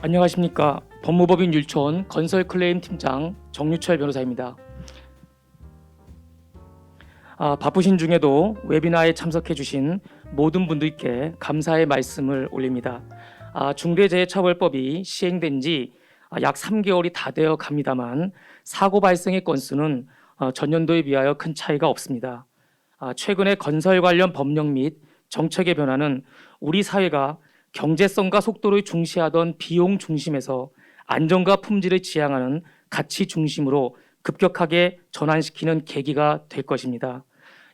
안녕하십니까. 법무법인 율촌 건설클레임 팀장 정유철 변호사입니다. 바쁘신 중에도 웨비나에 참석해 주신 모든 분들께 감사의 말씀을 올립니다. 중대재해처벌법이 시행된 지 약 3개월이 다 되어 갑니다만 사고 발생의 건수는 전년도에 비하여 큰 차이가 없습니다. 최근의 건설 관련 법령 및 정책의 변화는 우리 사회가 경제성과 속도를 중시하던 비용 중심에서 안전과 품질을 지향하는 가치 중심으로 급격하게 전환시키는 계기가 될 것입니다.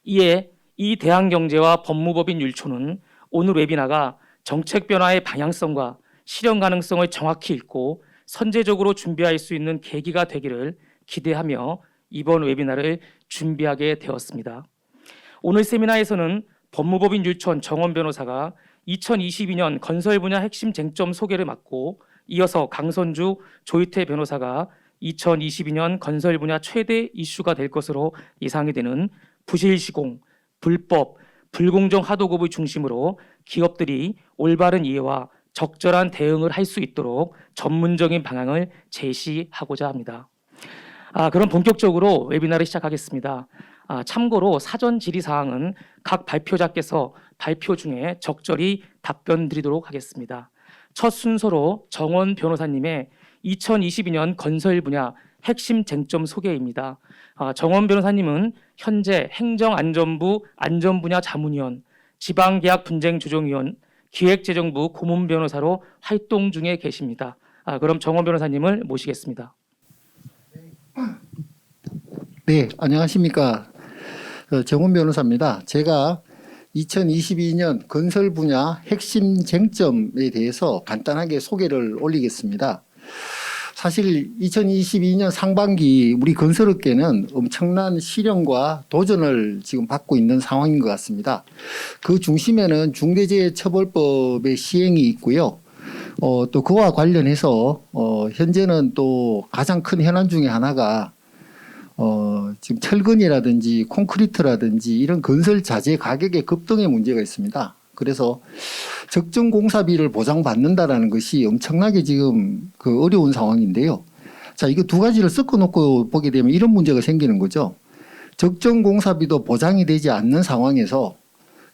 이에 이 대한경제와 법무법인 율촌은 오늘 웨비나가 정책 변화의 방향성과 실현 가능성을 정확히 읽고 선제적으로 준비할 수 있는 계기가 되기를 기대하며 이번 웨비나를 준비하게 되었습니다. 오늘 세미나에서는 법무법인 율촌 정원 변호사가 2022년 건설 분야 핵심 쟁점 소개를 맡고 이어서 강선주 조희태 변호사가 2022년 건설 분야 최대 이슈가 될 것으로 예상이 되는 부실 시공, 불법, 불공정 하도급을 중심으로 기업들이 올바른 이해와 적절한 대응을 할 수 있도록 전문적인 방향을 제시하고자 합니다. 그럼 본격적으로 웨비나를 시작하겠습니다. 참고로 사전 질의사항은 각 발표자께서 발표 중에 적절히 답변 드리도록 하겠습니다. 첫 순서로 정원 변호사님의 2022년 건설 분야 핵심 쟁점 소개입니다. 정원 변호사님은 현재 행정안전부 안전분야 자문위원, 지방계약분쟁조정위원, 기획재정부 고문 변호사로 활동 중에 계십니다. 그럼 정원 변호사님을 모시겠습니다. 네, 안녕하십니까. 정원 변호사입니다. 제가 2022년 건설 분야 핵심 쟁점에 대해서 간단하게 소개를 올리겠습니다. 사실 2022년 상반기 우리 건설업계는 엄청난 시련과 도전을 지금 받고 있는 상황인 것 같습니다. 그 중심에는 중대재해처벌법의 시행이 있고요. 또 그와 관련해서 현재는 또 가장 큰 현안 중에 하나가 지금 철근이라든지 콘크리트라든지 이런 건설 자재 가격의 급등의 문제가 있습니다. 그래서 적정 공사비를 보장받는다라는 것이 엄청나게 지금 어려운 상황인데요. 자, 이거 두 가지를 섞어 놓고 보게 되면 이런 문제가 생기는 거죠. 적정 공사비도 보장이 되지 않는 상황에서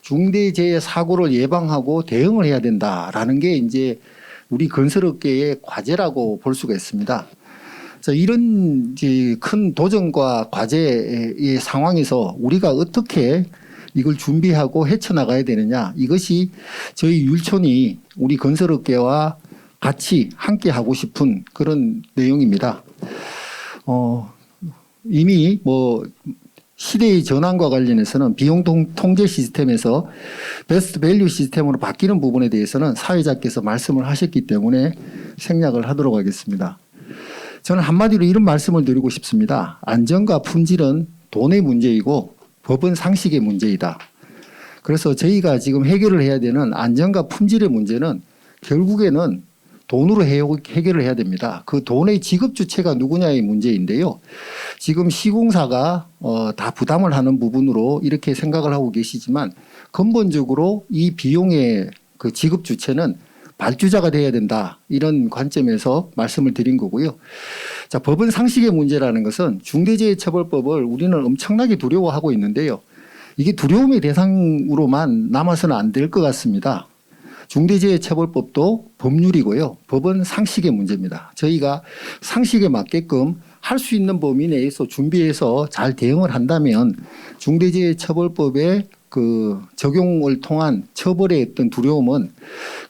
중대재해 사고를 예방하고 대응을 해야 된다라는 게 이제 우리 건설업계의 과제라고 볼 수가 있습니다. 자, 이런 이제 큰 도전과 과제의 상황에서 우리가 어떻게 이걸 준비하고 헤쳐나가야 되느냐, 이것이 저희 율촌이 우리 건설업계와 같이 함께 하고 싶은 그런 내용입니다. 이미 시대의 전환과 관련해서는 비용 통제 시스템에서 베스트 밸류 시스템으로 바뀌는 부분에 대해서는 사회자께서 말씀을 하셨기 때문에 생략을 하도록 하겠습니다. 저는 한마디로 이런 말씀을 드리고 싶습니다. 안전과 품질은 돈의 문제이고 법은 상식의 문제이다. 그래서 저희가 지금 해결을 해야 되는 안전과 품질의 문제는 결국에는 돈으로 해결을 해야 됩니다. 그 돈의 지급 주체가 누구냐의 문제인데요. 지금 시공사가 다 부담을 하는 부분으로 이렇게 생각을 하고 계시지만 근본적으로 이 비용의 그 지급 주체는 발주자가 돼야 된다. 이런 관점에서 말씀을 드린 거고요. 자, 법은 상식의 문제라는 것은 중대재해처벌법을 우리는 엄청나게 두려워하고 있는데요. 이게 두려움의 대상으로만 남아서는 안 될 것 같습니다. 중대재해처벌법도 법률이고요. 법은 상식의 문제입니다. 저희가 상식에 맞게끔 할 수 있는 범위 내에서 준비해서 잘 대응을 한다면 중대재해처벌법의 그 적용을 통한 처벌의 어떤 두려움은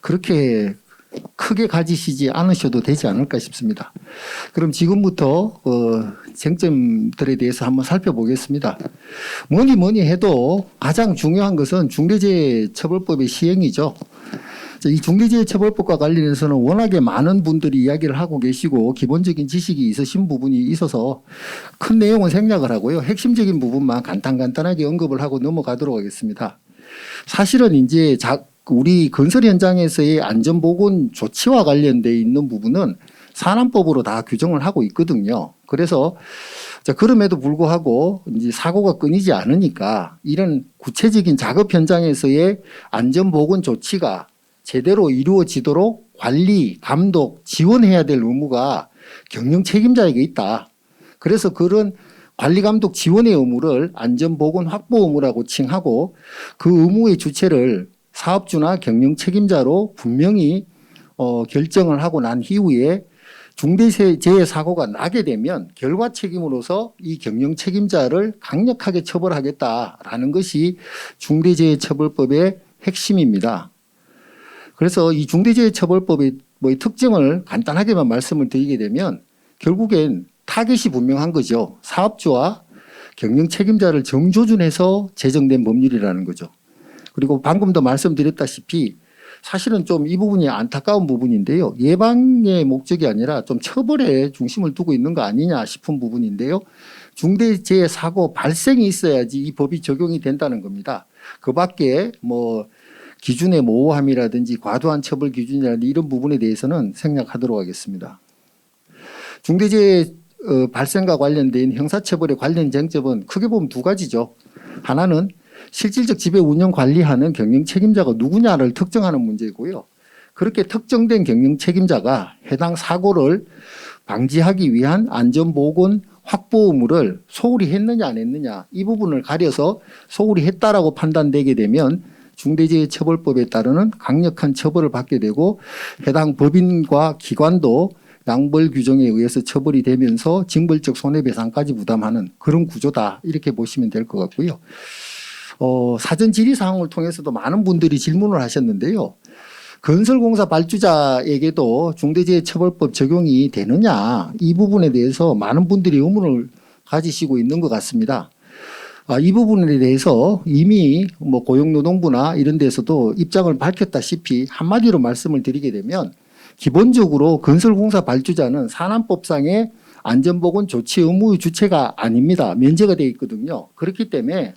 그렇게 크게 가지시지 않으셔도 되지 않을까 싶습니다. 그럼 지금부터 쟁점들에 대해서 한번 살펴보겠습니다. 뭐니 해도 가장 중요한 것은 중대재해처벌법의 시행이죠. 이 중대재해처벌법과 관련해서는 워낙에 많은 분들이 이야기를 하고 계시고 기본적인 지식이 있으신 부분이 있어서 큰 내용은 생략을 하고요. 핵심적인 부분만 간단하게 언급을 하고 넘어가도록 하겠습니다. 사실은 이제 우리 건설 현장에서의 안전보건 조치와 관련되어 있는 부분은 산안법으로 다 규정을 하고 있거든요. 그래서 그럼에도 불구하고 이제 사고가 끊이지 않으니까 이런 구체적인 작업 현장에서의 안전보건 조치가 제대로 이루어지도록 관리, 감독, 지원해야 될 의무가 경영 책임자에게 있다. 그래서 그런 관리, 감독, 지원의 의무를 안전보건 확보 의무라고 칭하고 그 의무의 주체를 사업주나 경영 책임자로 분명히 결정을 하고 난 이후에 중대재해사고가 나게 되면 결과 책임으로서 이 경영 책임자를 강력하게 처벌하겠다라는 것이 중대재해처벌법의 핵심입니다. 그래서 이 중대재해처벌법의 특징을 간단하게만 말씀을 드리게 되면 결국엔 타겟이 분명한 거죠. 사업주와 경영 책임자를 정조준해서 제정된 법률이라는 거죠. 그리고 방금도 말씀드렸다시피 사실은 좀 이 부분이 안타까운 부분인데요. 예방의 목적이 아니라 좀 처벌에 중심을 두고 있는 거 아니냐 싶은 부분인데요. 중대재해사고 발생이 있어야지 이 법이 적용이 된다는 겁니다. 그 밖에 기준의 모호함이라든지 과도한 처벌 기준이라든지 이런 부분에 대해서는 생략하도록 하겠습니다. 중대재해 발생과 관련된 형사처벌의 관련 쟁점은 크게 보면 두 가지죠. 하나는 실질적 지배 운영 관리하는 경영 책임자가 누구냐를 특정하는 문제고요. 그렇게 특정된 경영 책임자가 해당 사고를 방지하기 위한 안전보건 확보 의무를 소홀히 했느냐 안 했느냐 이 부분을 가려서 소홀히 했다라고 판단되게 되면 중대재해처벌법에 따르는 강력한 처벌을 받게 되고 해당 법인과 기관도 양벌 규정에 의해서 처벌이 되면서 징벌적 손해배상까지 부담하는 그런 구조다 이렇게 보시면 될 것 같고요. 사전 질의 사항을 통해서도 많은 분들이 질문을 하셨는데요. 건설공사 발주자에게도 중대재해처벌법 적용이 되느냐 이 부분에 대해서 많은 분들이 의문을 가지시고 있는 것 같습니다. 이 부분에 대해서 이미 고용노동부나 이런 데서도 입장을 밝혔다시피 한마디로 말씀을 드리게 되면 기본적으로 건설공사 발주자는 산안법상의 안전보건 조치 의무의 주체가 아닙니다. 면제가 되어 있거든요. 그렇기 때문에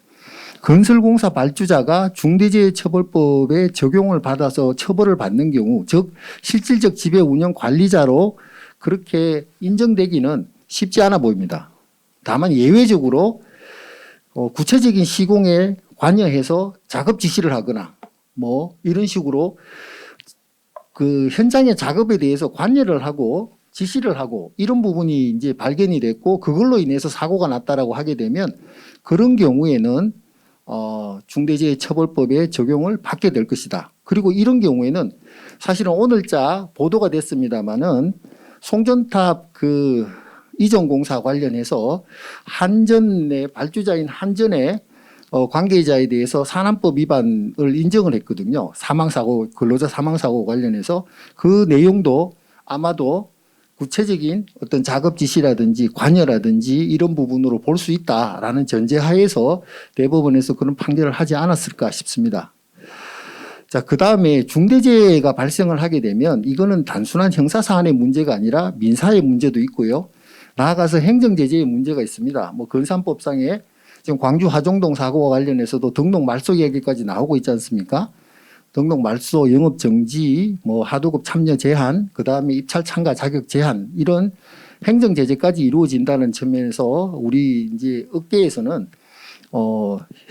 건설공사 발주자가 중대재해처벌법에 적용을 받아서 처벌을 받는 경우 즉 실질적 지배 운영 관리자로 그렇게 인정되기는 쉽지 않아 보입니다. 다만 예외적으로 구체적인 시공에 관여해서 작업 지시를 하거나 이런 식으로 그 현장의 작업에 대해서 관여를 하고 지시를 하고 이런 부분이 이제 발견이 됐고 그걸로 인해서 사고가 났다라고 하게 되면 그런 경우에는 중대재해처벌법의 적용을 받게 될 것이다. 그리고 이런 경우에는 사실은 오늘자 보도가 됐습니다마는 송전탑 이전공사 관련해서 한전의 발주자인 한전의 관계자에 대해서 산안법 위반을 인정을 했거든요. 사망사고, 근로자 사망사고 관련해서 그 내용도 아마도 구체적인 어떤 작업 지시라든지 관여라든지 이런 부분으로 볼 수 있다라는 전제하에서 대법원에서 그런 판결을 하지 않았을까 싶습니다. 자, 그 다음에 중대재해가 발생을 하게 되면 이거는 단순한 형사사안의 문제가 아니라 민사의 문제도 있고요. 나아가서 행정제재의 문제가 있습니다. 건산법상에 지금 광주 하종동 사고와 관련해서도 등록 말소 이야기까지 나오고 있지 않습니까? 등록 말소, 영업 정지, 하도급 참여 제한, 그 다음에 입찰 참가 자격 제한 이런 행정 제재까지 이루어진다는 측면에서 우리 이제 업계에서는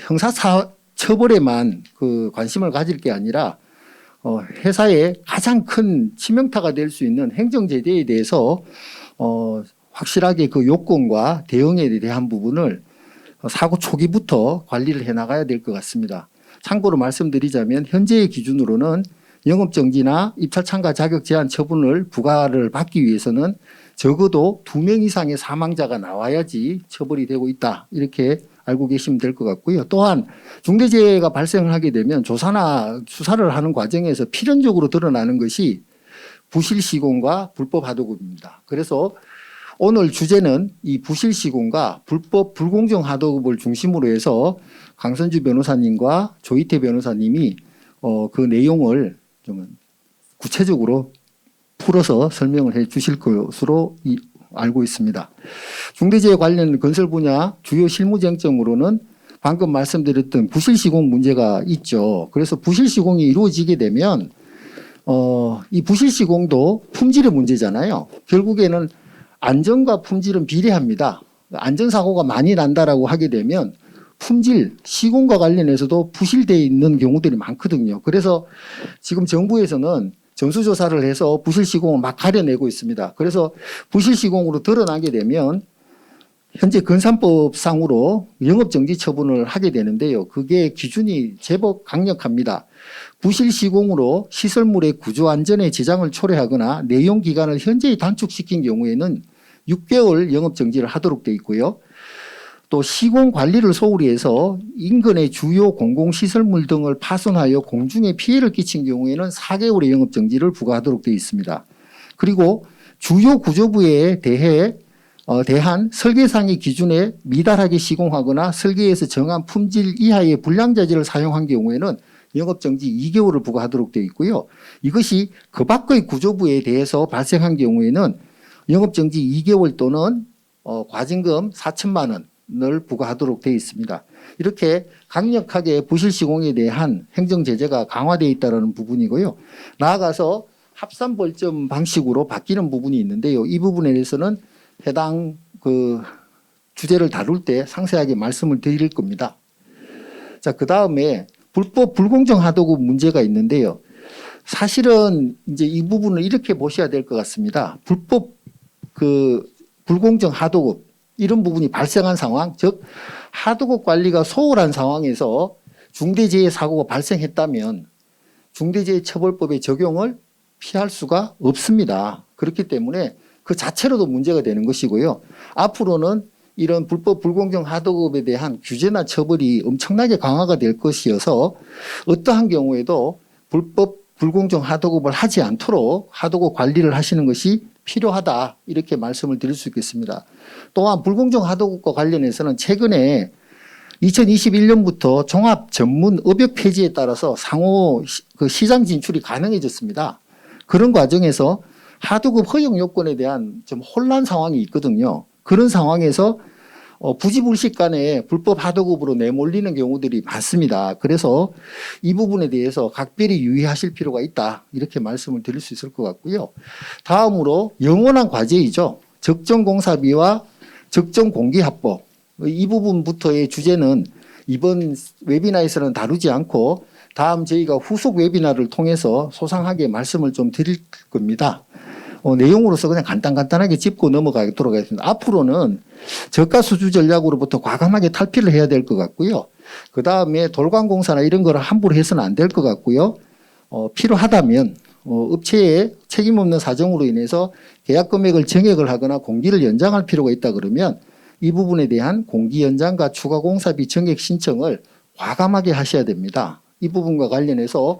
형사 처벌에만 관심을 가질 게 아니라 회사의 가장 큰 치명타가 될 수 있는 행정 제재에 대해서 확실하게 그 요건과 대응에 대한 부분을 사고 초기부터 관리를 해 나가야 될 것 같습니다. 참고로 말씀드리자면 현재의 기준으로는 영업정지나 입찰 참가 자격 제한 처분을 부과를 받기 위해서는 적어도 2명 이상의 사망자가 나와야지 처벌이 되고 있다. 이렇게 알고 계시면 될 것 같고요. 또한 중대재해가 발생을 하게 되면 조사나 수사를 하는 과정에서 필연적으로 드러나는 것이 부실시공과 불법하도급입니다. 그래서 오늘 주제는 이 부실시공과 불법 불공정 하도급을 중심으로 해서 강선주 변호사님과 조희태 변호사님이 그 내용을 좀 구체적으로 풀어서 설명을 해 주실 것으로 알고 있습니다. 중대재해 관련 건설 분야 주요 실무 쟁점으로는 방금 말씀드렸던 부실시공 문제가 있죠. 그래서 부실시공이 이루어지게 되면 이 부실시공도 품질의 문제잖아요. 결국에는 안전과 품질은 비례합니다. 안전사고가 많이 난다라고 하게 되면 품질, 시공과 관련해서도 부실되어 있는 경우들이 많거든요. 그래서 지금 정부에서는 전수조사를 해서 부실 시공을 막 가려내고 있습니다. 그래서 부실 시공으로 드러나게 되면 현재 건산법상으로 영업정지 처분을 하게 되는데요. 그게 기준이 제법 강력합니다. 부실 시공으로 시설물의 구조 안전에 지장을 초래하거나 내용 기간을 현저히 단축시킨 경우에는 6개월 영업정지를 하도록 되어 있고요. 또 시공 관리를 소홀히 해서 인근의 주요 공공시설물 등을 파손하여 공중에 피해를 끼친 경우에는 4개월의 영업정지를 부과하도록 되어 있습니다. 그리고 주요 구조부에 대한 설계상의 기준에 미달하게 시공하거나 설계에서 정한 품질 이하의 불량자재를 사용한 경우에는 영업정지 2개월을 부과하도록 되어 있고요. 이것이 그 밖의 구조부에 대해서 발생한 경우에는 영업정지 2개월 또는 과징금 4천만 원을 부과하도록 되어 있습니다. 이렇게 강력하게 부실 시공에 대한 행정 제재가 강화되어 있다는 부분이고요. 나아가서 합산 벌점 방식으로 바뀌는 부분이 있는데요. 이 부분에 대해서는 해당 주제를 다룰 때 상세하게 말씀을 드릴 겁니다. 자, 그 다음에 불법 불공정 하도급 문제가 있는데요. 사실은 이제 이 부분을 이렇게 보셔야 될 것 같습니다. 불법 불공정 하도급 이런 부분이 발생한 상황, 즉 하도급 관리가 소홀한 상황에서 중대재해 사고가 발생했다면 중대재해처벌법의 적용을 피할 수가 없습니다. 그렇기 때문에 그 자체로도 문제가 되는 것이고요. 앞으로는 이런 불법 불공정 하도급에 대한 규제나 처벌이 엄청나게 강화가 될 것이어서 어떠한 경우에도 불법 불공정 하도급을 하지 않도록 하도급 관리를 하시는 것이 필요하다 이렇게 말씀을 드릴 수 있겠습니다. 또한 불공정 하도급과 관련해서는 최근에 2021년부터 종합 전문 업역 폐지에 따라서 상호 시장 진출이 가능해졌습니다. 그런 과정에서 하도급 허용 요건에 대한 좀 혼란 상황이 있거든요. 그런 상황에서 부지불식 간에 불법 하도급으로 내몰리는 경우들이 많습니다. 그래서 이 부분에 대해서 각별히 유의하실 필요가 있다. 이렇게 말씀을 드릴 수 있을 것 같고요. 다음으로 영원한 과제이죠. 적정공사비와 적정공기합법. 이 부분부터의 주제는 이번 웨비나에서는 다루지 않고 다음 저희가 후속 웨비나를 통해서 소상하게 말씀을 좀 드릴 겁니다. 내용으로서 그냥 간단하게 짚고 넘어가도록 하겠습니다. 앞으로는 저가 수주 전략으로부터 과감하게 탈피를 해야 될 것 같고요. 그 다음에 돌관공사나 이런 거를 함부로 해서는 안 될 것 같고요. 필요하다면 업체의 책임 없는 사정으로 인해서 계약 금액을 정액을 하거나 공기를 연장할 필요가 있다 그러면 이 부분에 대한 공기 연장과 추가 공사비 정액 신청을 과감하게 하셔야 됩니다. 이 부분과 관련해서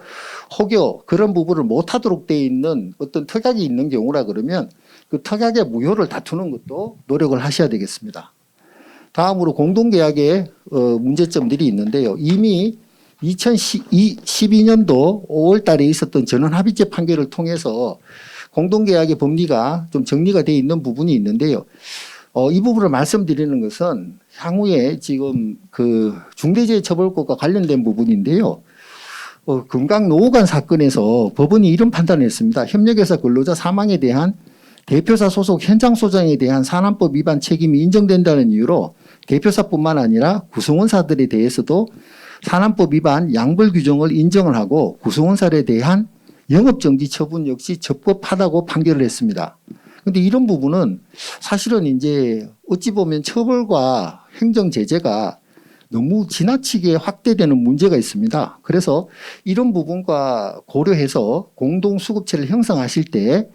혹여 그런 부분을 못하도록 되어 있는 어떤 특약이 있는 경우라 그러면 그 특약의 무효를 다투는 것도 노력을 하셔야 되겠습니다. 다음으로 공동계약의 문제점들이 있는데요. 이미 2012년도 5월 달에 있었던 전원합의체 판결을 통해서 공동계약의 법리가 좀 정리가 되어 있는 부분이 있는데요. 이 부분을 말씀드리는 것은 향후에 지금 중대재해처벌법과 관련된 부분인데요. 금강 노후관 사건에서 법원이 이런 판단을 했습니다. 협력회사 근로자 사망에 대한 대표사 소속 현장 소장에 대한 산안법 위반 책임이 인정된다는 이유로 대표사뿐만 아니라 구성원사들에 대해서도 산안법 위반 양벌 규정을 인정을 하고 구성원사에 대한 영업정지 처분 역시 적법하다고 판결을 했습니다. 그런데 이런 부분은 사실은 이제 어찌 보면 처벌과 행정 제재가 너무 지나치게 확대되는 문제가 있습니다. 그래서 이런 부분과 고려해서 공동수급체를 형성하실 때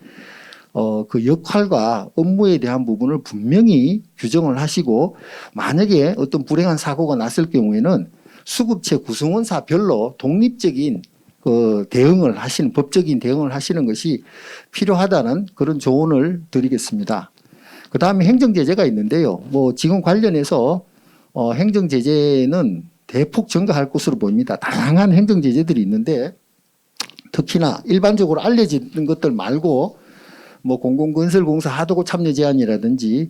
그 역할과 업무에 대한 부분을 분명히 규정을 하시고 만약에 어떤 불행한 사고가 났을 경우에는 수급체 구성원사별로 독립적인 대응을 하시는 법적인 대응을 하시는 것이 필요하다는 그런 조언을 드리겠습니다. 그 다음에 행정제재가 있는데요. 지금 관련해서 행정제재는 대폭 증가할 것으로 보입니다. 다양한 행정제재들이 있는데 특히나 일반적으로 알려지는 것들 말고 공공건설공사 하도급 참여 제한이라든지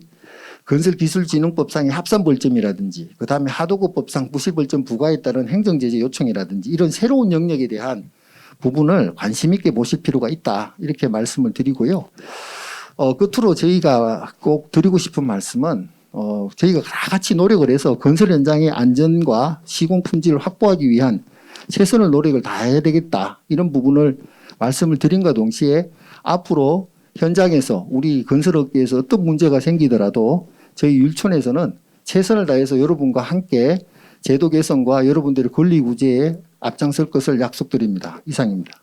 건설기술진흥법상의 합산벌점이라든지 그다음에 하도급법상 부실벌점 부과에 따른 행정제재 요청이라든지 이런 새로운 영역에 대한 부분을 관심 있게 보실 필요가 있다 이렇게 말씀을 드리고요. 끝으로 저희가 꼭 드리고 싶은 말씀은 저희가 다 같이 노력을 해서 건설 현장의 안전과 시공 품질을 확보하기 위한 최선의 노력을 다해야 되겠다. 이런 부분을 말씀을 드린과 동시에 앞으로 현장에서 우리 건설업계에서 어떤 문제가 생기더라도 저희 율촌에서는 최선을 다해서 여러분과 함께 제도 개선과 여러분들의 권리 구제에 앞장설 것을 약속드립니다. 이상입니다.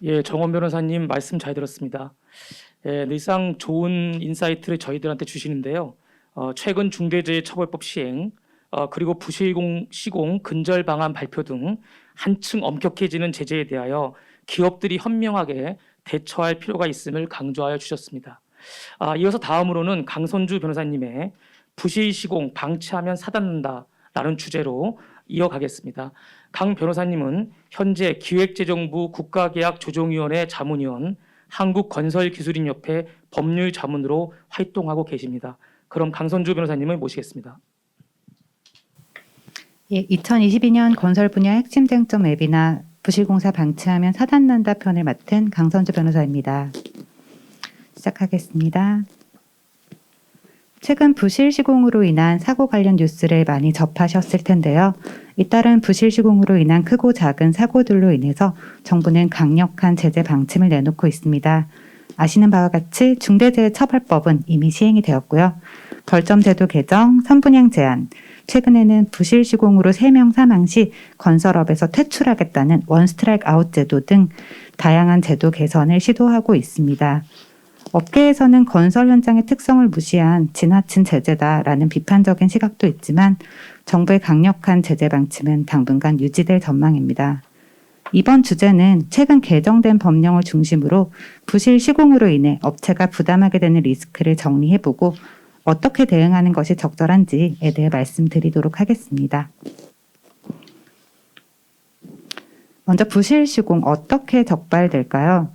예, 정원 변호사님 말씀 잘 들었습니다. 예, 늘상 좋은 인사이트를 저희들한테 주시는데요. 최근 중대재해처벌법 시행, 그리고 시공 근절 방안 발표 등 한층 엄격해지는 제재에 대하여 기업들이 현명하게 대처할 필요가 있음을 강조하여 주셨습니다. 이어서 다음으로는 강선주 변호사님의 부실 시공 방치하면 사단난다라는 주제로 이어가겠습니다. 강 변호사님은 현재 기획재정부 국가계약조정위원회 자문위원, 한국건설기술인협회 법률자문으로 활동하고 계십니다. 그럼 강선주 변호사님을 모시겠습니다. 예, 2022년 건설 분야 핵심 쟁점 웹이나 부실공사 방치하면 사단난다 편을 맡은 강선주 변호사입니다. 시작하겠습니다. 최근 부실 시공으로 인한 사고 관련 뉴스를 많이 접하셨을 텐데요. 잇따른 부실 시공으로 인한 크고 작은 사고들로 인해서 정부는 강력한 제재 방침을 내놓고 있습니다. 아시는 바와 같이 중대재해처벌법은 이미 시행이 되었고요. 벌점제도 개정, 선분양 제한, 최근에는 부실 시공으로 3명 사망 시 건설업에서 퇴출하겠다는 원스트라이크 아웃 제도 등 다양한 제도 개선을 시도하고 있습니다. 업계에서는 건설 현장의 특성을 무시한 지나친 제재다라는 비판적인 시각도 있지만 정부의 강력한 제재 방침은 당분간 유지될 전망입니다. 이번 주제는 최근 개정된 법령을 중심으로 부실 시공으로 인해 업체가 부담하게 되는 리스크를 정리해보고 어떻게 대응하는 것이 적절한지에 대해 말씀드리도록 하겠습니다. 먼저 부실 시공 어떻게 적발될까요?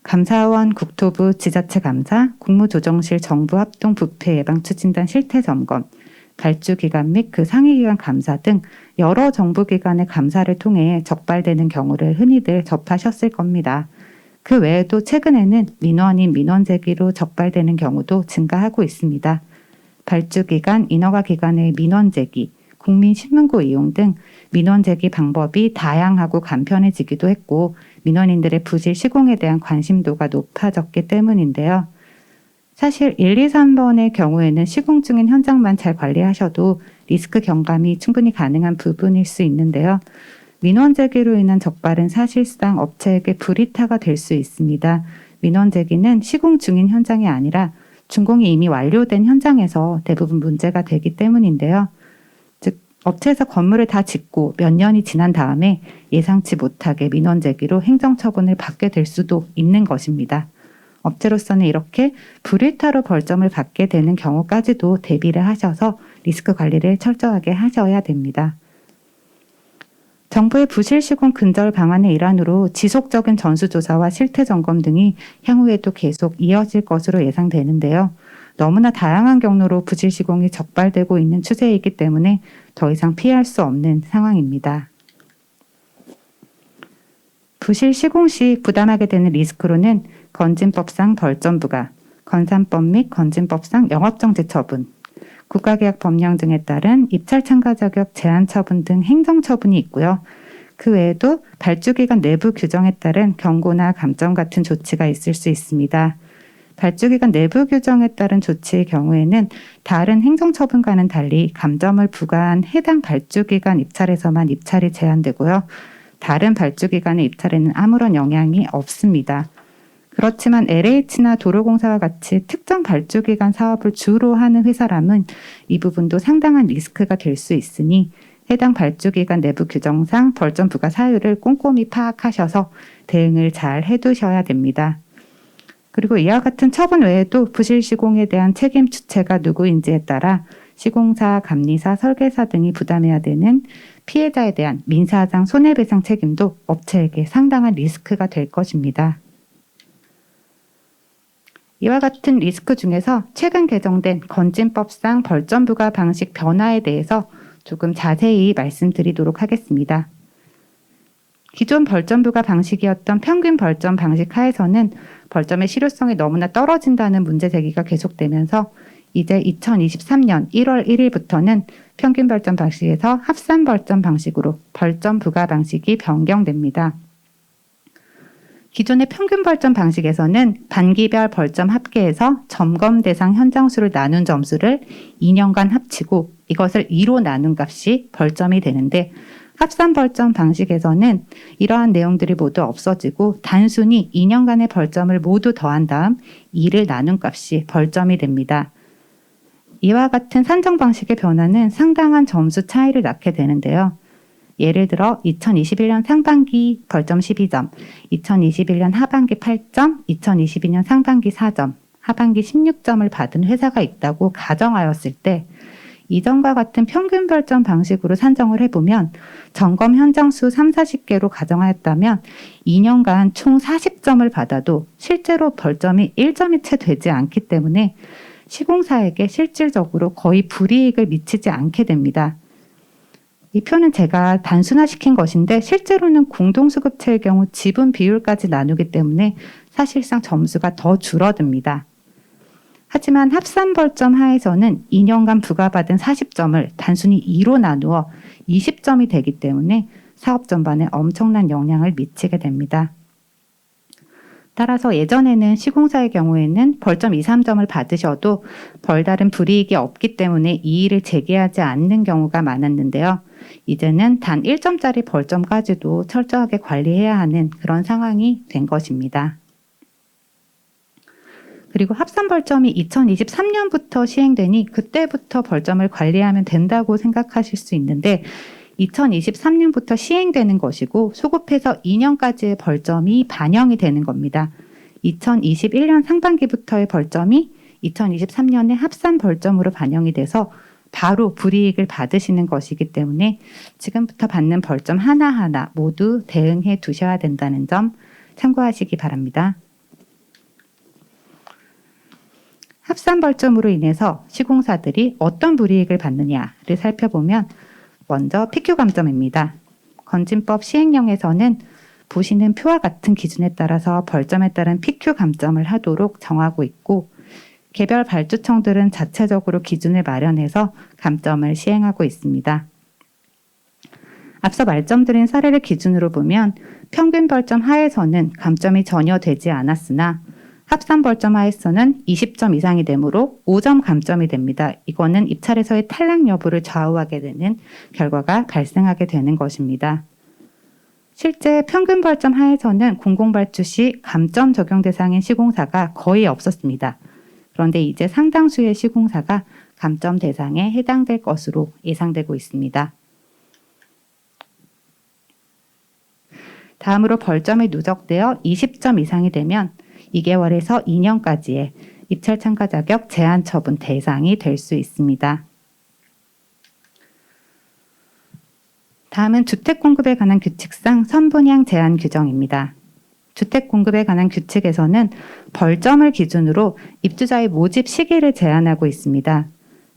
감사원, 국토부, 지자체감사, 국무조정실 정부합동부패예방추진단 실태점검, 발주기관 및 그 상위기관 감사 등 여러 정부기관의 감사를 통해 적발되는 경우를 흔히들 접하셨을 겁니다. 그 외에도 최근에는 민원인 민원 제기로 적발되는 경우도 증가하고 있습니다. 발주기관, 인허가 기관의 민원 제기, 국민신문고 이용 등 민원 제기 방법이 다양하고 간편해지기도 했고 민원인들의 부실 시공에 대한 관심도가 높아졌기 때문인데요. 사실 1, 2, 3번의 경우에는 시공 중인 현장만 잘 관리하셔도 리스크 경감이 충분히 가능한 부분일 수 있는데요. 민원 제기로 인한 적발은 사실상 업체에게 불이타가 될 수 있습니다. 민원 제기는 시공 중인 현장이 아니라 준공이 이미 완료된 현장에서 대부분 문제가 되기 때문인데요. 즉 업체에서 건물을 다 짓고 몇 년이 지난 다음에 예상치 못하게 민원 제기로 행정처분을 받게 될 수도 있는 것입니다. 업체로서는 이렇게 불이타로 벌점을 받게 되는 경우까지도 대비를 하셔서 리스크 관리를 철저하게 하셔야 됩니다. 정부의 부실 시공 근절 방안의 일환으로 지속적인 전수조사와 실태점검 등이 향후에도 계속 이어질 것으로 예상되는데요. 너무나 다양한 경로로 부실 시공이 적발되고 있는 추세이기 때문에 더 이상 피할 수 없는 상황입니다. 부실 시공 시 부담하게 되는 리스크로는 건진법상 벌점 부과, 건산법 및 건진법상 영업정지 처분, 국가계약 법령 등에 따른 입찰 참가 자격 제한 처분 등 행정 처분이 있고요. 그 외에도 발주기관 내부 규정에 따른 경고나 감점 같은 조치가 있을 수 있습니다. 발주기관 내부 규정에 따른 조치의 경우에는 다른 행정처분과는 달리 감점을 부과한 해당 발주기관 입찰에서만 입찰이 제한되고요. 다른 발주기관의 입찰에는 아무런 영향이 없습니다. 그렇지만 LH나 도로공사와 같이 특정 발주기관 사업을 주로 하는 회사라면 이 부분도 상당한 리스크가 될 수 있으니 해당 발주기관 내부 규정상 벌점 부과 사유를 꼼꼼히 파악하셔서 대응을 잘 해두셔야 됩니다. 그리고 이와 같은 처분 외에도 부실 시공에 대한 책임 주체가 누구인지에 따라 시공사, 감리사, 설계사 등이 부담해야 되는 피해자에 대한 민사상 손해배상 책임도 업체에게 상당한 리스크가 될 것입니다. 이와 같은 리스크 중에서 최근 개정된 건진법상 벌점 부과 방식 변화에 대해서 조금 자세히 말씀드리도록 하겠습니다. 기존 벌점 부과 방식이었던 평균 벌점 방식 하에서는 벌점의 실효성이 너무나 떨어진다는 문제 제기가 계속되면서 이제 2023년 1월 1일부터는 평균 벌점 방식에서 합산 벌점 방식으로 벌점 부과 방식이 변경됩니다. 기존의 평균 벌점 방식에서는 반기별 벌점 합계에서 점검 대상 현장 수를 나눈 점수를 2년간 합치고 이것을 2로 나눈 값이 벌점이 되는데, 합산 벌점 방식에서는 이러한 내용들이 모두 없어지고 단순히 2년간의 벌점을 모두 더한 다음 2를 나눈 값이 벌점이 됩니다. 이와 같은 산정 방식의 변화는 상당한 점수 차이를 낳게 되는데요. 예를 들어 2021년 상반기 벌점 12점, 2021년 하반기 8점, 2022년 상반기 4점, 하반기 16점을 받은 회사가 있다고 가정하였을 때, 이전과 같은 평균 벌점 방식으로 산정을 해보면 점검 현장 수 30-40개로 가정하였다면 2년간 총 40점을 받아도 실제로 벌점이 1점이 채 되지 않기 때문에 시공사에게 실질적으로 거의 불이익을 미치지 않게 됩니다. 이 표는 제가 단순화시킨 것인데 실제로는 공동수급체의 경우 지분 비율까지 나누기 때문에 사실상 점수가 더 줄어듭니다. 하지만 합산 벌점 하에서는 2년간 부과받은 40점을 단순히 2로 나누어 20점이 되기 때문에 사업 전반에 엄청난 영향을 미치게 됩니다. 따라서 예전에는 시공사의 경우에는 벌점 2, 3점을 받으셔도 별다른 불이익이 없기 때문에 이의를 제기하지 않는 경우가 많았는데요. 이제는 단 1점짜리 벌점까지도 철저하게 관리해야 하는 그런 상황이 된 것입니다. 그리고 합산 벌점이 2023년부터 시행되니 그때부터 벌점을 관리하면 된다고 생각하실 수 있는데 2023년부터 시행되는 것이고 소급해서 2년까지의 벌점이 반영이 되는 겁니다. 2021년 상반기부터의 벌점이 2023년에 합산 벌점으로 반영이 돼서 바로 불이익을 받으시는 것이기 때문에 지금부터 받는 벌점 하나하나 모두 대응해 두셔야 된다는 점 참고하시기 바랍니다. 합산 벌점으로 인해서 시공사들이 어떤 불이익을 받느냐를 살펴보면 먼저 PQ 감점입니다. 건진법 시행령에서는 보시는 표와 같은 기준에 따라서 벌점에 따른 PQ 감점을 하도록 정하고 있고 개별 발주청들은 자체적으로 기준을 마련해서 감점을 시행하고 있습니다. 앞서 말씀드린 사례를 기준으로 보면 평균 벌점 하에서는 감점이 전혀 되지 않았으나 합산 벌점 하에서는 20점 이상이 되므로 5점 감점이 됩니다. 이거는 입찰에서의 탈락 여부를 좌우하게 되는 결과가 발생하게 되는 것입니다. 실제 평균 벌점 하에서는 공공발주 시 감점 적용 대상인 시공사가 거의 없었습니다. 그런데 이제 상당수의 시공사가 감점 대상에 해당될 것으로 예상되고 있습니다. 다음으로 벌점이 누적되어 20점 이상이 되면 2개월에서 2년까지의 입찰 참가 자격 제한 처분 대상이 될 수 있습니다. 다음은 주택 공급에 관한 규칙상 선분양 제한 규정입니다. 주택 공급에 관한 규칙에서는 벌점을 기준으로 입주자의 모집 시기를 제한하고 있습니다.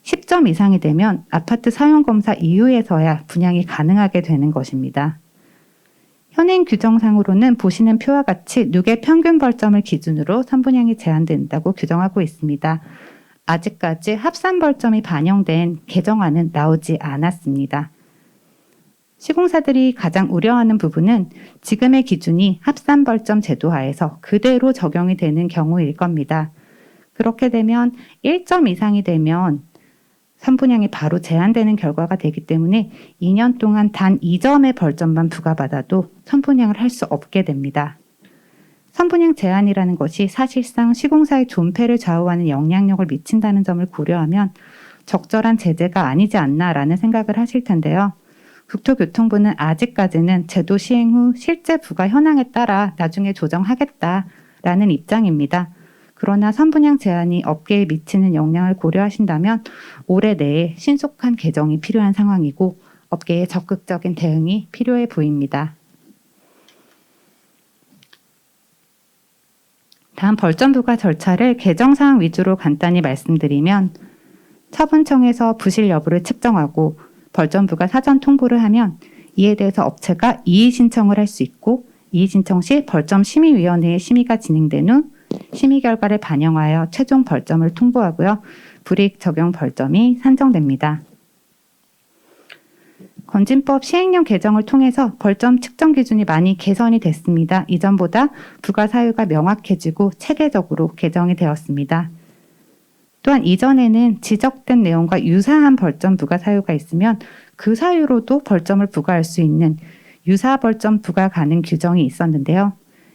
10점 이상이 되면 아파트 사용검사 이후에서야 분양이 가능하게 되는 것입니다. 현행 규정상으로는 보시는 표와 같이 누계 평균 벌점을 기준으로 선분양이 제한된다고 규정하고 있습니다. 아직까지 합산 벌점이 반영된 개정안은 나오지 않았습니다. 시공사들이 가장 우려하는 부분은 지금의 기준이 합산 벌점 제도 하에서 그대로 적용이 되는 경우일 겁니다. 그렇게 되면 1점 이상이 되면 선분양이 바로 제한되는 결과가 되기 때문에 2년 동안 단 2점의 벌점만 부과받아도 선분양을 할 수 없게 됩니다. 선분양 제한이라는 것이 사실상 시공사의 존폐를 좌우하는 영향력을 미친다는 점을 고려하면 적절한 제재가 아니지 않나라는 생각을 하실 텐데요. 국토교통부는 아직까지는 제도 시행 후 실제 부과 현황에 따라 나중에 조정하겠다라는 입장입니다. 그러나 선분양 제한이 업계에 미치는 영향을 고려하신다면 올해 내에 신속한 개정이 필요한 상황이고 업계의 적극적인 대응이 필요해 보입니다. 다음 벌점 부과 절차를 개정사항 위주로 간단히 말씀드리면 처분청에서 부실 여부를 측정하고 벌점 부과 사전 통보를 하면 이에 대해서 업체가 이의 신청을 할 수 있고 이의 신청 시 벌점 심의위원회의 심의가 진행된 후 심의 결과를 반영하여 최종 벌점을 통보하고요. 불이익 적용 벌점이 산정됩니다. 건진법 시행령 개정을 통해서 벌점 측정 기준이 많이 개선이 됐습니다. 이전보다 부과 사유가 명확해지고 체계적으로 개정이 되었습니다. 또한 이전에는 지적된 내용과 유사한 벌점 부과 사유가 있으면 그 사유로도 벌점을 부과할 수 있는 유사 벌점 부과 가능 규정이 있었는데요.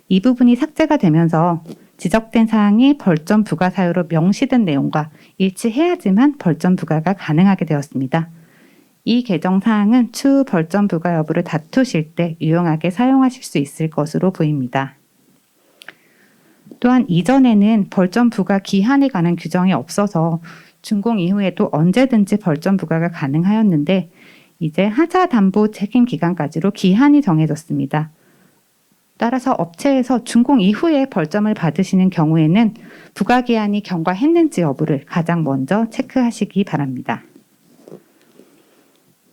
이 부분이 삭제가 되면서 지적된 사항이 벌점 부과 사유로 명시된 내용과 일치해야지만 벌점 부과가 가능하게 되었습니다. 이 개정 사항은 추후 벌점 부과 여부를 다투실 때 유용하게 사용하실 수 있을 것으로 보입니다. 또한 이전에는 벌점 부과 기한에 관한 규정이 없어서 준공 이후에도 언제든지 벌점 부과가 가능하였는데 이제 하자 담보 책임 기간까지로 기한이 정해졌습니다. 따라서 업체에서 준공 이후에 벌점을 받으시는 경우에는 부과 기한이 경과했는지 여부를 가장 먼저 체크하시기 바랍니다.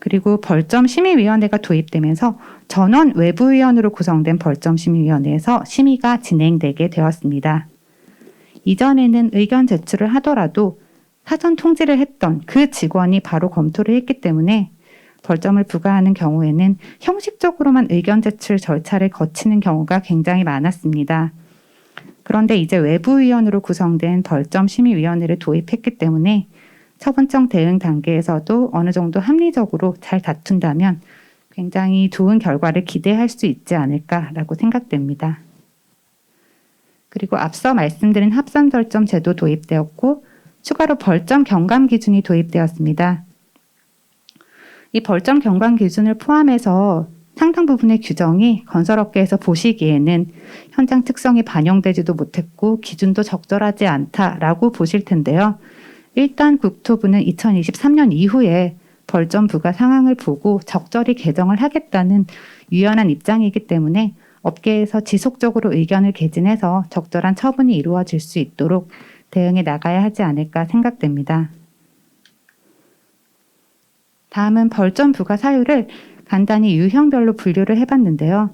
그리고 벌점심의위원회가 도입되면서 전원 외부위원으로 구성된 벌점심의위원회에서 심의가 진행되게 되었습니다. 이전에는 의견 제출을 하더라도 사전 통지를 했던 그 직원이 바로 검토를 했기 때문에 벌점을 부과하는 경우에는 형식적으로만 의견 제출 절차를 거치는 경우가 굉장히 많았습니다. 그런데 이제 외부위원으로 구성된 벌점심의위원회를 도입했기 때문에 처분청 대응 단계에서도 어느 정도 합리적으로 잘 다툰다면 굉장히 좋은 결과를 기대할 수 있지 않을까라고 생각됩니다. 그리고 앞서 말씀드린 합산 벌점 제도 도입되었고 추가로 벌점 경감 기준이 도입되었습니다. 이 벌점 경감 기준을 포함해서 상당 부분의 규정이 건설업계에서 보시기에는 현장 특성이 반영되지도 못했고 기준도 적절하지 않다라고 보실 텐데요. 일단 국토부는 2023년 이후에 벌점 부과 상황을 보고 적절히 개정을 하겠다는 유연한 입장이기 때문에 업계에서 지속적으로 의견을 개진해서 적절한 처분이 이루어질 수 있도록 대응해 나가야 하지 않을까 생각됩니다. 다음은 벌점 부과 사유를 간단히 유형별로 분류를 해봤는데요.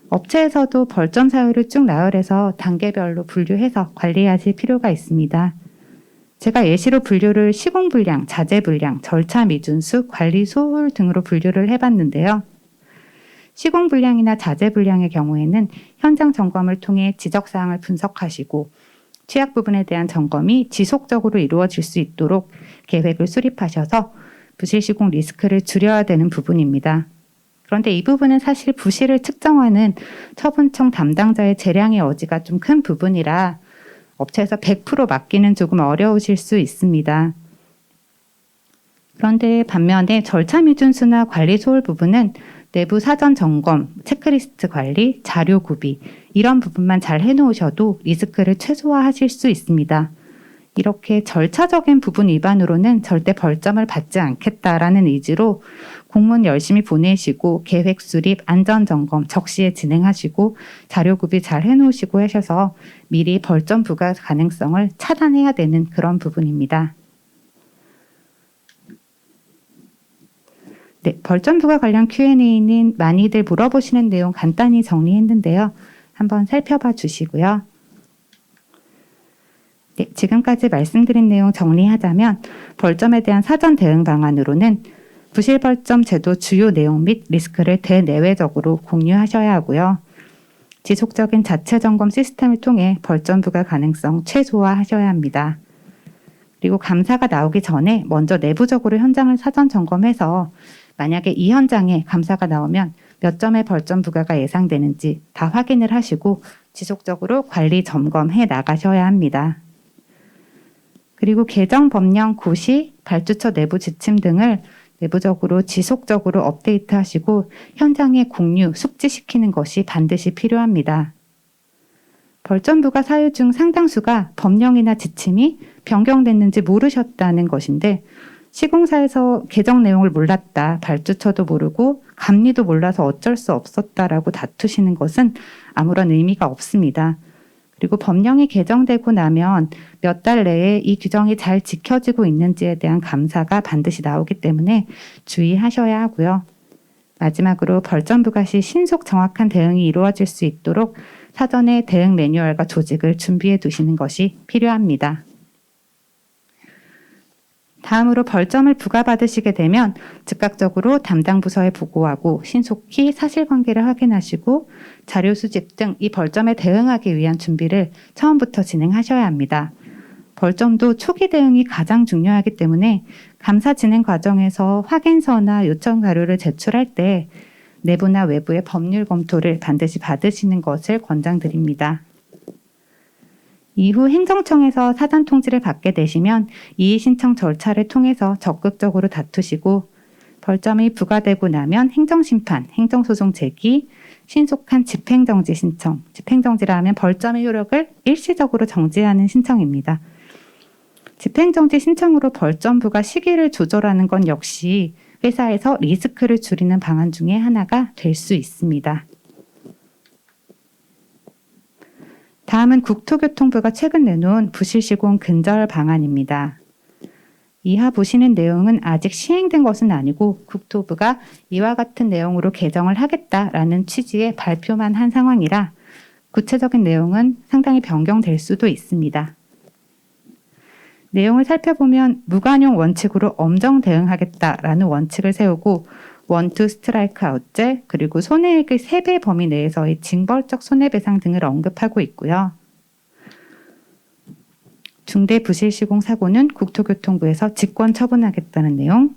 업체에서도 벌점 사유를 쭉 나열해서 단계별로 분류해서 관리하실 필요가 있습니다. 제가 예시로 분류를 시공불량, 자재불량, 절차 미준수, 관리 소홀 등으로 분류를 해봤는데요. 시공불량이나 자재불량의 경우에는 현장 점검을 통해 지적사항을 분석하시고 취약 부분에 대한 점검이 지속적으로 이루어질 수 있도록 계획을 수립하셔서 부실 시공 리스크를 줄여야 되는 부분입니다. 그런데 이 부분은 사실 부실을 측정하는 처분청 담당자의 재량의 여지가 좀 큰 부분이라 업체에서 100% 맡기는 조금 어려우실 수 있습니다. 그런데 반면에 절차 미준수나 관리 소홀 부분은 내부 사전 점검, 체크리스트 관리, 자료 구비 이런 부분만 잘 해놓으셔도 리스크를 최소화하실 수 있습니다. 이렇게 절차적인 부분 위반으로는 절대 벌점을 받지 않겠다라는 의지로 공문 열심히 보내시고 계획 수립, 안전점검 적시에 진행하시고 자료 구비 잘 해놓으시고 하셔서 미리 벌점 부과 가능성을 차단해야 되는 그런 부분입니다. 네, 벌점 부과 관련 Q&A는 많이들 물어보시는 내용 간단히 정리했는데요. 한번 살펴봐 주시고요. 네, 지금까지 말씀드린 내용 정리하자면 벌점에 대한 사전 대응 방안으로는 부실벌점 제도 주요 내용 및 리스크를 대내외적으로 공유하셔야 하고요. 지속적인 자체 점검 시스템을 통해 벌점 부과 가능성 최소화하셔야 합니다. 그리고 감사가 나오기 전에 먼저 내부적으로 현장을 사전 점검해서 만약에 이 현장에 감사가 나오면 몇 점의 벌점 부과가 예상되는지 다 확인을 하시고 지속적으로 관리 점검해 나가셔야 합니다. 그리고 개정 법령 고시, 발주처 내부 지침 등을 내부적으로 지속적으로 업데이트하시고 현장에 공유, 숙지시키는 것이 반드시 필요합니다. 벌점 부과 사유 중 상당수가 법령이나 지침이 변경됐는지 모르셨다는 것인데 시공사에서 개정 내용을 몰랐다, 발주처도 모르고 감리도 몰라서 어쩔 수 없었다라고 다투시는 것은 아무런 의미가 없습니다. 그리고 법령이 개정되고 나면 몇 달 내에 이 규정이 잘 지켜지고 있는지에 대한 감사가 반드시 나오기 때문에 주의하셔야 하고요. 마지막으로 벌점 부과 시 신속 정확한 대응이 이루어질 수 있도록 사전에 대응 매뉴얼과 조직을 준비해 두시는 것이 필요합니다. 다음으로 벌점을 부과받으시게 되면 즉각적으로 담당 부서에 보고하고 신속히 사실관계를 확인하시고 자료 수집 등 이 벌점에 대응하기 위한 준비를 처음부터 진행하셔야 합니다. 벌점도 초기 대응이 가장 중요하기 때문에 감사 진행 과정에서 확인서나 요청 자료를 제출할 때 내부나 외부의 법률 검토를 반드시 받으시는 것을 권장드립니다. 이후 행정청에서 사전 통지를 받게 되시면 이의 신청 절차를 통해서 적극적으로 다투시고 벌점이 부과되고 나면 행정심판, 행정소송 제기, 신속한 집행정지 신청, 집행정지라 하면 벌점의 효력을 일시적으로 정지하는 신청입니다. 집행정지 신청으로 벌점 부과 시기를 조절하는 건 역시 회사에서 리스크를 줄이는 방안 중에 하나가 될 수 있습니다. 다음은 국토교통부가 최근 내놓은 부실시공 근절 방안입니다. 이하 보시는 내용은 아직 시행된 것은 아니고 국토부가 이와 같은 내용으로 개정을 하겠다라는 취지의 발표만 한 상황이라 구체적인 내용은 상당히 변경될 수도 있습니다. 내용을 살펴보면 무관용 원칙으로 엄정 대응하겠다라는 원칙을 세우고 원투 스트라이크 아웃제 그리고 손해액의 3배 범위 내에서의 징벌적 손해배상 등을 언급하고 있고요. 중대 부실시공 사고는 국토교통부에서 직권 처분하겠다는 내용,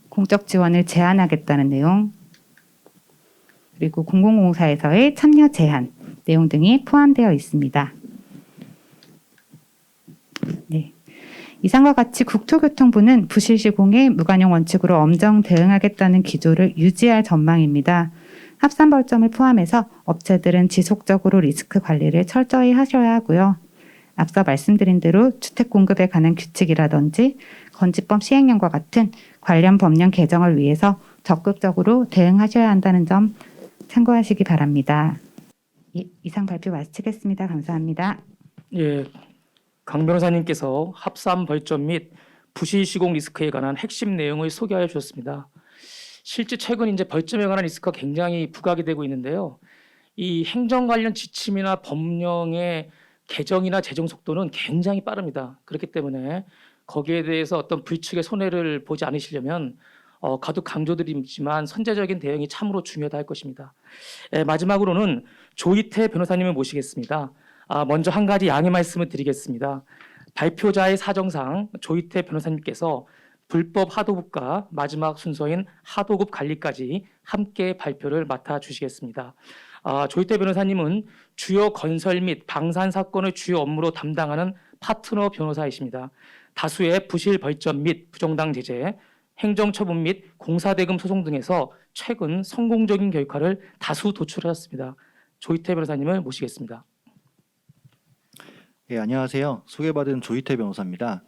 공적 지원을 제한하겠다는 내용, 그리고 공공공사에서의 참여 제한 내용 등이 포함되어 있습니다. 네. 이상과 같이 국토교통부는 부실시공에 무관용 원칙으로 엄정 대응하겠다는 기조를 유지할 전망입니다. 합산 벌점을 포함해서 업체들은 지속적으로 리스크 관리를 철저히 하셔야 하고요. 앞서 말씀드린 대로 주택 공급에 관한 규칙이라든지 건지법 시행령과 같은 관련 법령 개정을 위해서 적극적으로 대응하셔야 한다는 점 참고하시기 바랍니다. 이상 발표 마치겠습니다. 감사합니다. 예, 강 변호사님께서 합산 벌점 및 부실시공 리스크에 관한 핵심 내용을 소개하여 주셨습니다. 실제 최근 이제 벌점에 관한 리스크가 굉장히 부각이 되고 있는데요. 이 행정 관련 지침이나 법령의 개정이나 제정 속도는 굉장히 빠릅니다. 그렇기 때문에 거기에 대해서 어떤 불측의 손해를 보지 않으시려면 거듭 강조드리지만 선제적인 대응이 참으로 중요하다 할 것입니다. 마지막으로는 조희태 변호사님을 모시겠습니다. 먼저 한 가지 양해 말씀을 드리겠습니다. 발표자의 사정상 조희태 변호사님께서 불법 하도급과 마지막 순서인 하도급 관리까지 함께 발표를 맡아 주시겠습니다. 조희태 변호사님은 주요 건설 및 방산 사건을 주요 업무로 담당하는 파트너 변호사이십니다. 다수의 부실 벌점 및 부정당 제재, 행정처분 및 공사대금 소송 등에서 최근 성공적인 결과를 다수 도출하셨습니다. 조희태 변호사님을 모시겠습니다. 예, 안녕하세요. 소개받은 조희태 변호사입니다.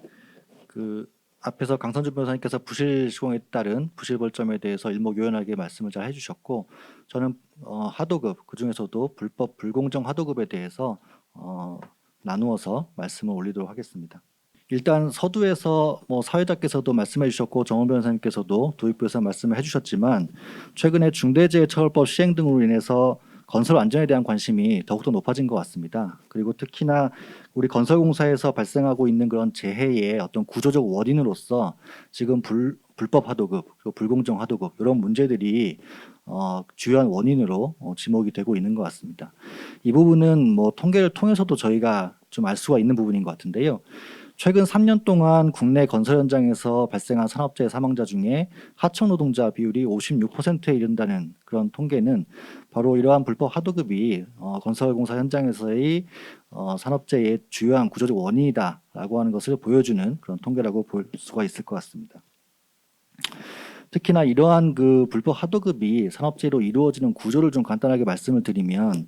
앞에서 강선주 변호사님께서 부실 시공에 따른 부실 벌점에 대해서 일목요연하게 말씀을 잘 해주셨고, 저는 하도급, 그 중에서도 불법 불공정 하도급에 대해서 나누어서 말씀을 올리도록 하겠습니다. 일단 서두에서 사회자께서도 말씀해 주셨고 정원 변호사님께서도 도입부에서 말씀을 해주셨지만, 최근에 중대재해처벌법 시행 등으로 인해서 건설 안전에 대한 관심이 더욱더 높아진 것 같습니다. 그리고 특히나 우리 건설공사에서 발생하고 있는 그런 재해의 어떤 구조적 원인으로서 지금 불법 하도급, 그리고 불공정 하도급 이런 문제들이 주요한 원인으로 지목이 되고 있는 것 같습니다. 이 부분은 통계를 통해서도 저희가 좀 알 수가 있는 부분인 것 같은데요. 최근 3년 동안 국내 건설 현장에서 발생한 산업재해 사망자 중에 하청 노동자 비율이 56%에 이른다는 그런 통계는 바로 이러한 불법 하도급이 건설공사 현장에서의 산업재해의 주요한 구조적 원인이다라고 하는 것을 보여주는 그런 통계라고 볼 수가 있을 것 같습니다. 특히나 이러한 그 불법 하도급이 산업재해로 이루어지는 구조를 좀 간단하게 말씀을 드리면,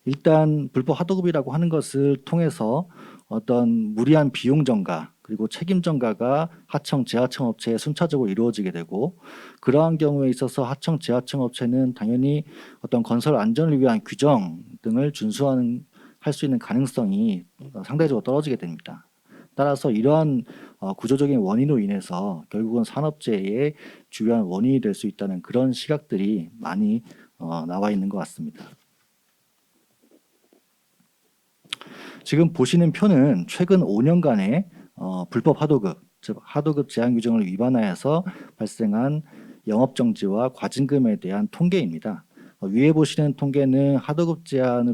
일단 불법 하도급이라고 하는 것을 통해서 어떤 무리한 비용 전가 그리고 책임 전가가 하청, 재하청 업체에 순차적으로 이루어지게 되고, 그러한 경우에 있어서 하청, 재하청 업체는 당연히 어떤 건설 안전을 위한 규정 등을 할 수 있는 가능성이 상대적으로 떨어지게 됩니다. 따라서 이러한 구조적인 원인으로 인해서 결국은 산업재해의 주요한 원인이 될 수 있다는 그런 시각들이 많이 나와 있는 것 같습니다. 지금 보시는 표는 최근 5년간의 불법 하도급, 즉 하도급 제한 규정을 위반하여서 발생한 영업정지와 과징금에 대한 통계입니다. 위에 보시는 통계는 하도급 제한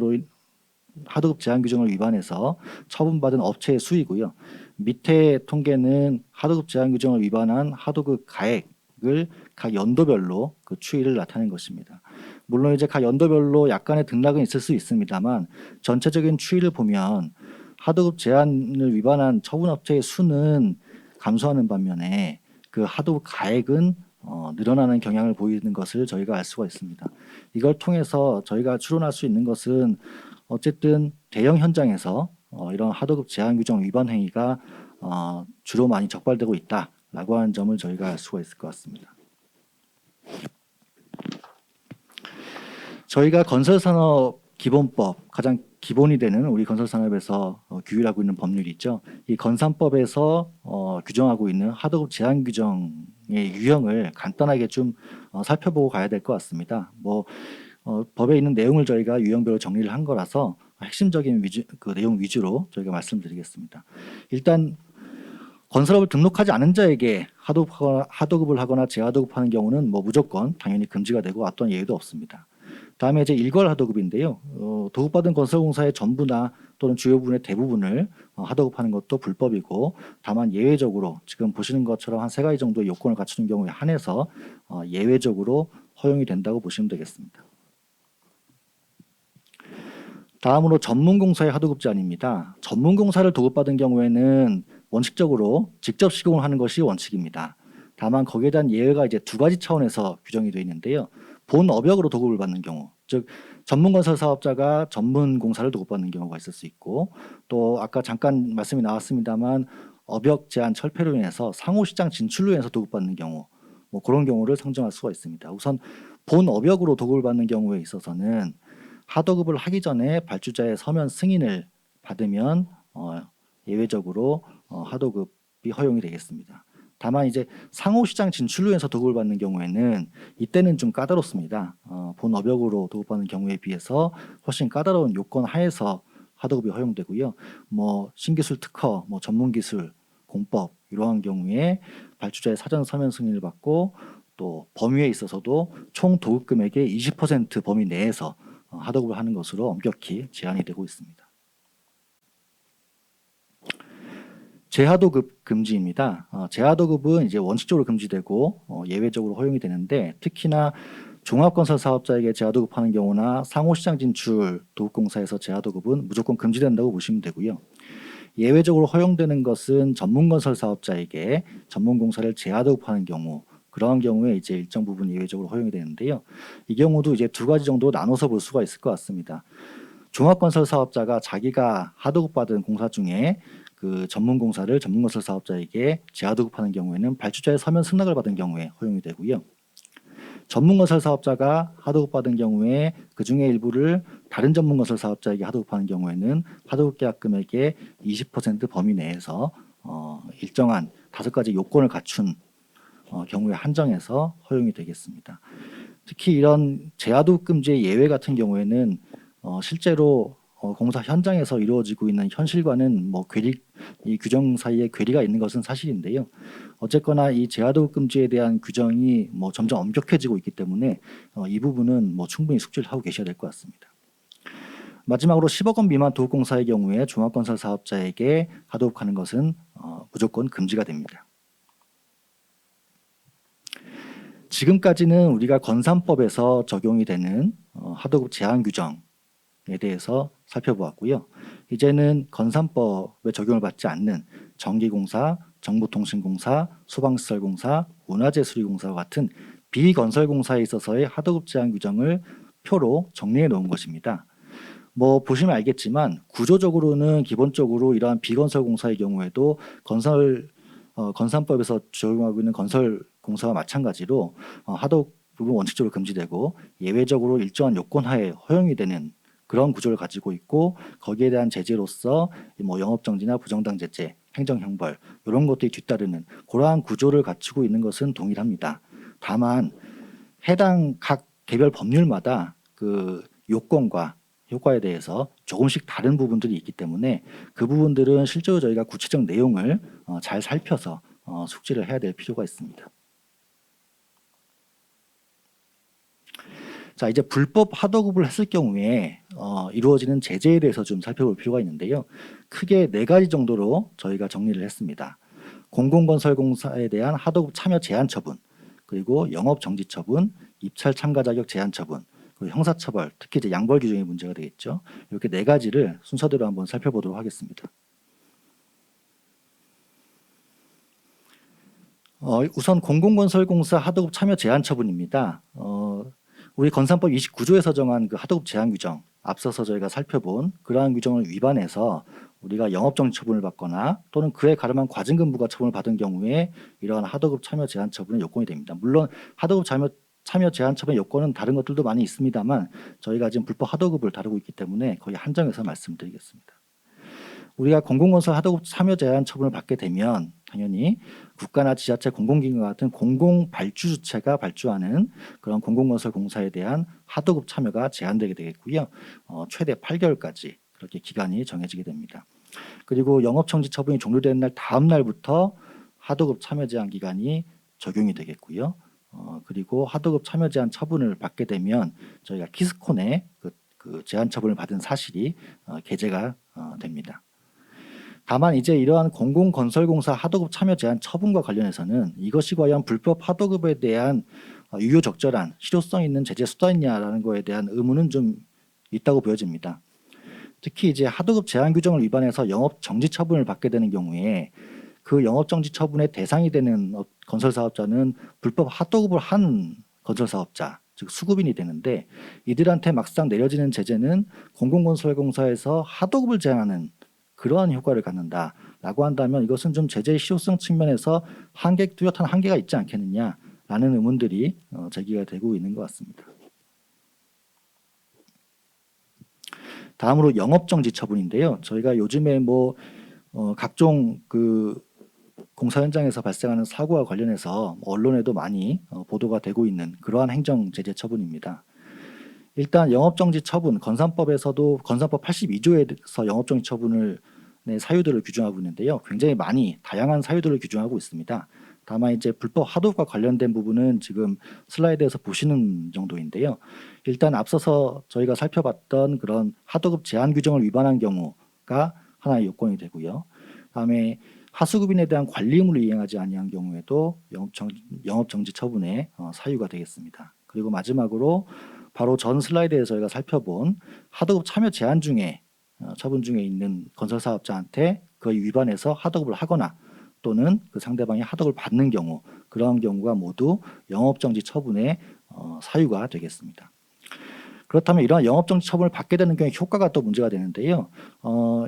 규정을 위반해서 처분받은 업체의 수이고요. 밑에 통계는 하도급 제한 규정을 위반한 하도급 가액을 각 연도별로 그 추이를 나타낸 것입니다. 물론 이제 각 연도별로 약간의 등락은 있을 수 있습니다만 전체적인 추이를 보면 하도급 제한을 위반한 처분업체의 수는 감소하는 반면에 그 하도급 가액은 늘어나는 경향을 보이는 것을 저희가 알 수가 있습니다. 이걸 통해서 저희가 추론할 수 있는 것은 어쨌든 대형 현장에서 이런 하도급 제한 규정 위반 행위가 주로 많이 적발되고 있다라고 하는 점을 저희가 알 수가 있을 것 같습니다. 저희가 건설산업기본법 가장 기본이 되는 우리 건설산업에서 규율하고 있는 법률이 있죠. 이 건산법에서 규정하고 있는 하도급 제한 규정의 유형을 간단하게 좀 살펴보고 가야 될 것 같습니다. 법에 있는 내용을 저희가 유형별로 정리를 한 거라서 핵심적인 그 내용 위주로 저희가 말씀드리겠습니다. 일단 건설업을 등록하지 않은 자에게 하도급을 하거나 재하도급하는 경우는 무조건 당연히 금지가 되고 어떤 예외도 없습니다. 다음에 이제 일괄 하도급인데요. 도급받은 건설공사의 전부나 또는 주요 부분의 대부분을 하도급하는 것도 불법이고, 다만 예외적으로 지금 보시는 것처럼 한 3가지 정도의 요건을 갖추는 경우에 한해서 예외적으로 허용이 된다고 보시면 되겠습니다. 다음으로 전문공사의 하도급 제한입니다. 전문공사를 도급받은 경우에는 원칙적으로 직접 시공을 하는 것이 원칙입니다. 다만 거기에 대한 예외가 이제 2가지 차원에서 규정이 되어 있는데요. 본 업역으로 도급을 받는 경우, 즉 전문건설 사업자가 전문공사를 도급받는 경우가 있을 수 있고, 또 아까 잠깐 말씀이 나왔습니다만 업역 제한 철폐로 인해서 상호시장 진출로 인해서 도급받는 경우, 그런 경우를 상정할 수가 있습니다. 우선 본 업역으로 도급을 받는 경우에 있어서는 하도급을 하기 전에 발주자의 서면 승인을 받으면 예외적으로 하도급이 허용이 되겠습니다. 다만 이제 상호시장 진출로 인해서 도급을 받는 경우에는 이때는 좀 까다롭습니다. 본 업역으로 도급받는 경우에 비해서 훨씬 까다로운 요건 하에서 하도급이 허용되고요. 신기술 특허, 전문기술, 공법 이러한 경우에 발주자의 사전 서면 승인을 받고, 또 범위에 있어서도 총 도급 금액의 20% 범위 내에서 하도급을 하는 것으로 엄격히 제한이 되고 있습니다. 재하도급 금지입니다. 재하도급은 이제 원칙적으로 금지되고 예외적으로 허용이 되는데, 특히나 종합건설 사업자에게 재하도급하는 경우나 상호시장 진출 도급공사에서 재하도급은 무조건 금지된다고 보시면 되고요. 예외적으로 허용되는 것은 전문건설 사업자에게 전문공사를 재하도급하는 경우, 그러한 경우에 이제 일정 부분 예외적으로 허용이 되는데요. 이 경우도 이제 2가지 정도 나눠서 볼 수가 있을 것 같습니다. 종합건설 사업자가 자기가 하도급받은 공사 중에 그 전문공사를 전문건설 사업자에게 재하도급하는 경우에는 발주자의 서면 승낙을 받은 경우에 허용이 되고요. 전문건설 사업자가 하도급받은 경우에 그 중에 일부를 다른 전문건설 사업자에게 하도급하는 경우에는 하도급 계약 금액의 20% 범위 내에서 일정한 5가지 요건을 갖춘 경우에 한정해서 허용이 되겠습니다. 특히 이런 재하도급 금지의 예외 같은 경우에는 실제로 공사 현장에서 이루어지고 있는 현실과는 이 규정 사이에 괴리가 있는 것은 사실인데요. 어쨌거나 이 재하도급 금지에 대한 규정이 점점 엄격해지고 있기 때문에 이 부분은 충분히 숙지를 하고 계셔야 될 것 같습니다. 마지막으로 10억 원 미만 도급공사의 경우에 종합건설 사업자에게 하도급하는 것은 무조건 금지가 됩니다. 지금까지는 우리가 건산법에서 적용이 되는 하도급 제한 규정에 대해서 살펴보았고요. 이제는 건산법에 적용을 받지 않는 전기공사, 정보통신공사, 소방시설공사, 문화재수리공사와 같은 비건설공사에 있어서의 하도급 제한 규정을 표로 정리해 놓은 것입니다. 보시면 알겠지만 구조적으로는 기본적으로 이러한 비건설공사의 경우에도 건산법에서 적용하고 있는 건설공사와 마찬가지로 하도급은 원칙적으로 금지되고 예외적으로 일정한 요건 하에 허용이 되는 그런 구조를 가지고 있고, 거기에 대한 제재로서 영업정지나 부정당 제재, 행정형벌 이런 것들이 뒤따르는 그러한 구조를 갖추고 있는 것은 동일합니다. 다만 해당 각 개별 법률마다 그 요건과 효과에 대해서 조금씩 다른 부분들이 있기 때문에 그 부분들은 실제로 저희가 구체적 내용을 잘 살펴서 숙지를 해야 될 필요가 있습니다. 자, 이제 불법 하도급을 했을 경우에 이루어지는 제재에 대해서 좀 살펴볼 필요가 있는데요. 크게 4가지 정도로 저희가 정리를 했습니다. 공공건설공사에 대한 하도급 참여 제한 처분, 그리고 영업 정지 처분, 입찰 참가 자격 제한 처분, 그리고 형사처벌, 특히 이제 양벌 규정이 문제가 되겠죠. 이렇게 4가지를 순서대로 한번 살펴보도록 하겠습니다. 우선 공공건설공사 하도급 참여 제한 처분입니다. 우리 건산법 29조에서 정한 그 하도급 제한 규정, 앞서서 저희가 살펴본 그러한 규정을 위반해서 우리가 영업정지 처분을 받거나 또는 그에 가름한 과징금 부과 처분을 받은 경우에 이러한 하도급 참여 제한 처분은 요건이 됩니다. 물론 하도급 참여 제한 처분의 요건은 다른 것들도 많이 있습니다만 저희가 지금 불법 하도급을 다루고 있기 때문에 거의 한정해서 말씀드리겠습니다. 우리가 공공건설 하도급 참여 제한 처분을 받게 되면 당연히 국가나 지자체 공공기관 같은 공공발주주체가 발주하는 그런 공공건설 공사에 대한 하도급 참여가 제한되게 되겠고요. 최대 8개월까지 그렇게 기간이 정해지게 됩니다. 그리고 영업정지 처분이 종료된 날 다음 날부터 하도급 참여 제한 기간이 적용이 되겠고요. 그리고 하도급 참여 제한 처분을 받게 되면 저희가 키스콘에 그 제한 처분을 받은 사실이 게재가 됩니다. 다만 이제 이러한 공공건설공사 하도급 참여 제한 처분과 관련해서는 이것이 과연 불법 하도급에 대한 유효적절한 실효성 있는 제재 수단이냐라는 거에 대한 의문은 좀 있다고 보여집니다. 특히 이제 하도급 제한 규정을 위반해서 영업 정지 처분을 받게 되는 경우에 그 영업 정지 처분의 대상이 되는 건설 사업자는 불법 하도급을 한 건설 사업자, 즉 수급인이 되는데 이들한테 막상 내려지는 제재는 공공건설공사에서 하도급을 제한하는 그러한 효과를 갖는다라고 한다면 이것은 좀 제재의 실효성 측면에서 뚜렷한 한계가 있지 않겠느냐라는 의문들이 제기가 되고 있는 것 같습니다. 다음으로 영업정지 처분인데요. 저희가 요즘에 각종 그 공사 현장에서 발생하는 사고와 관련해서 언론에도 많이 보도가 되고 있는 그러한 행정 제재 처분입니다. 일단 영업정지 처분, 건산법에서도 건산법 82조에서 영업정지 처분을 사유들을 규정하고 있는데요. 굉장히 많이 다양한 사유들을 규정하고 있습니다. 다만 이제 불법 하도급과 관련된 부분은 지금 슬라이드에서 보시는 정도인데요. 일단 앞서서 저희가 살펴봤던 그런 하도급 제한 규정을 위반한 경우가 하나의 요건이 되고요. 다음에 하수급인에 대한 관리 의무를 이행하지 아니한 경우에도 영업정지 처분의 사유가 되겠습니다. 그리고 마지막으로 바로 전 슬라이드에서 저희가 살펴본 하도급 참여 제한 중에 처분 중에 있는 건설 사업자한테 그에 위반해서 하도급을 하거나 또는 그 상대방이 하도급을 받는 경우 그러한 경우가 모두 영업정지 처분의 사유가 되겠습니다. 그렇다면 이러한 영업정지 처분을 받게 되는 경우에 효과가 또 문제가 되는데요.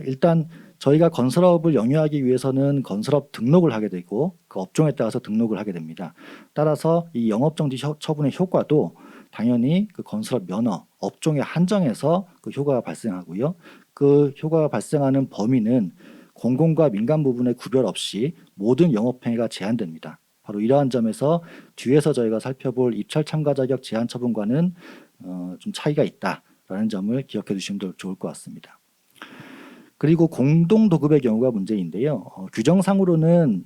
일단 저희가 건설업을 영위하기 위해서는 건설업 등록을 하게 되고 그 업종에 따라서 등록을 하게 됩니다. 따라서 이 영업정지 처분의 효과도 당연히 그 건설업 면허 업종에 한정해서 그 효과가 발생하고요. 그 효과가 발생하는 범위는 공공과 민간 부분의 구별 없이 모든 영업행위가 제한됩니다. 바로 이러한 점에서 뒤에서 저희가 살펴볼 입찰 참가 자격 제한 처분과는 좀 차이가 있다라는 점을 기억해 두시면 좋을 것 같습니다. 그리고 공동 도급의 경우가 문제인데요. 규정상으로는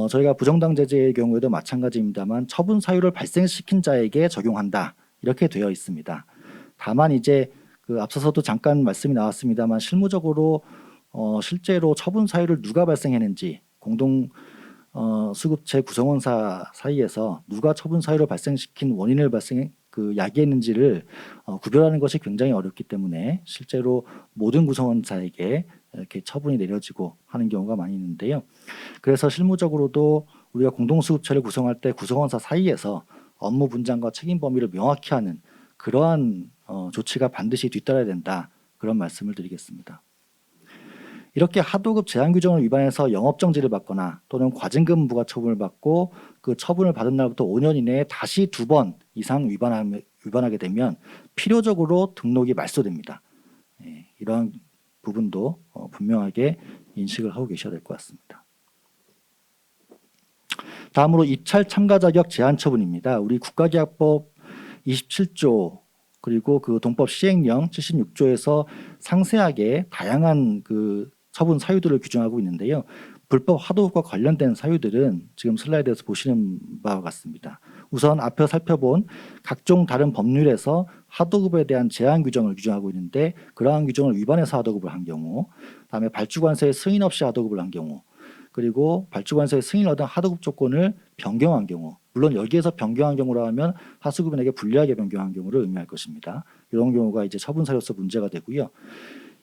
저희가 부정당 제재의 경우에도 마찬가지입니다만 처분 사유를 발생시킨 자에게 적용한다 이렇게 되어 있습니다. 다만 이제 그 앞서서도 잠깐 말씀이 나왔습니다만 실무적으로 실제로 처분 사유를 누가 발생했는지 공동 수급체 구성원사 사이에서 누가 처분 사유를 발생시킨 원인을 야기했는지를 구별하는 것이 굉장히 어렵기 때문에 실제로 모든 구성원사에게 이렇게 처분이 내려지고 하는 경우가 많이 있는데요. 그래서 실무적으로도 우리가 공동수급체를 구성할 때 구성원사 사이에서 업무 분장과 책임 범위를 명확히 하는 그러한 조치가 반드시 뒤따라야 된다. 그런 말씀을 드리겠습니다. 이렇게 하도급 제한 규정을 위반해서 영업정지를 받거나 또는 과징금 부과 처분을 받고 그 처분을 받은 날부터 5년 이내에 다시 2번 이상 위반하게 되면 필요적으로 등록이 말소됩니다. 이러한 부분도 분명하게 인식을 하고 계셔야 될 것 같습니다. 다음으로 입찰 참가 자격 제한 처분입니다. 우리 국가계약법 27조 그리고 그 동법 시행령 76조에서 상세하게 다양한 그 처분 사유들을 규정하고 있는데요. 불법 하도급과 관련된 사유들은 지금 슬라이드에서 보시는 바와 같습니다. 우선 앞에 살펴본 각종 다른 법률에서 하도급에 대한 제한 규정을 규정하고 있는데 그러한 규정을 위반해서 하도급을 한 경우, 그다음에 발주관서의 승인 없이 하도급을 한 경우, 그리고 발주관서의 승인을 얻은 하도급 조건을 변경한 경우, 물론 여기에서 변경한 경우라 하면 하수급인에게 불리하게 변경한 경우를 의미할 것입니다. 이런 경우가 이제 처분사유로서 문제가 되고요.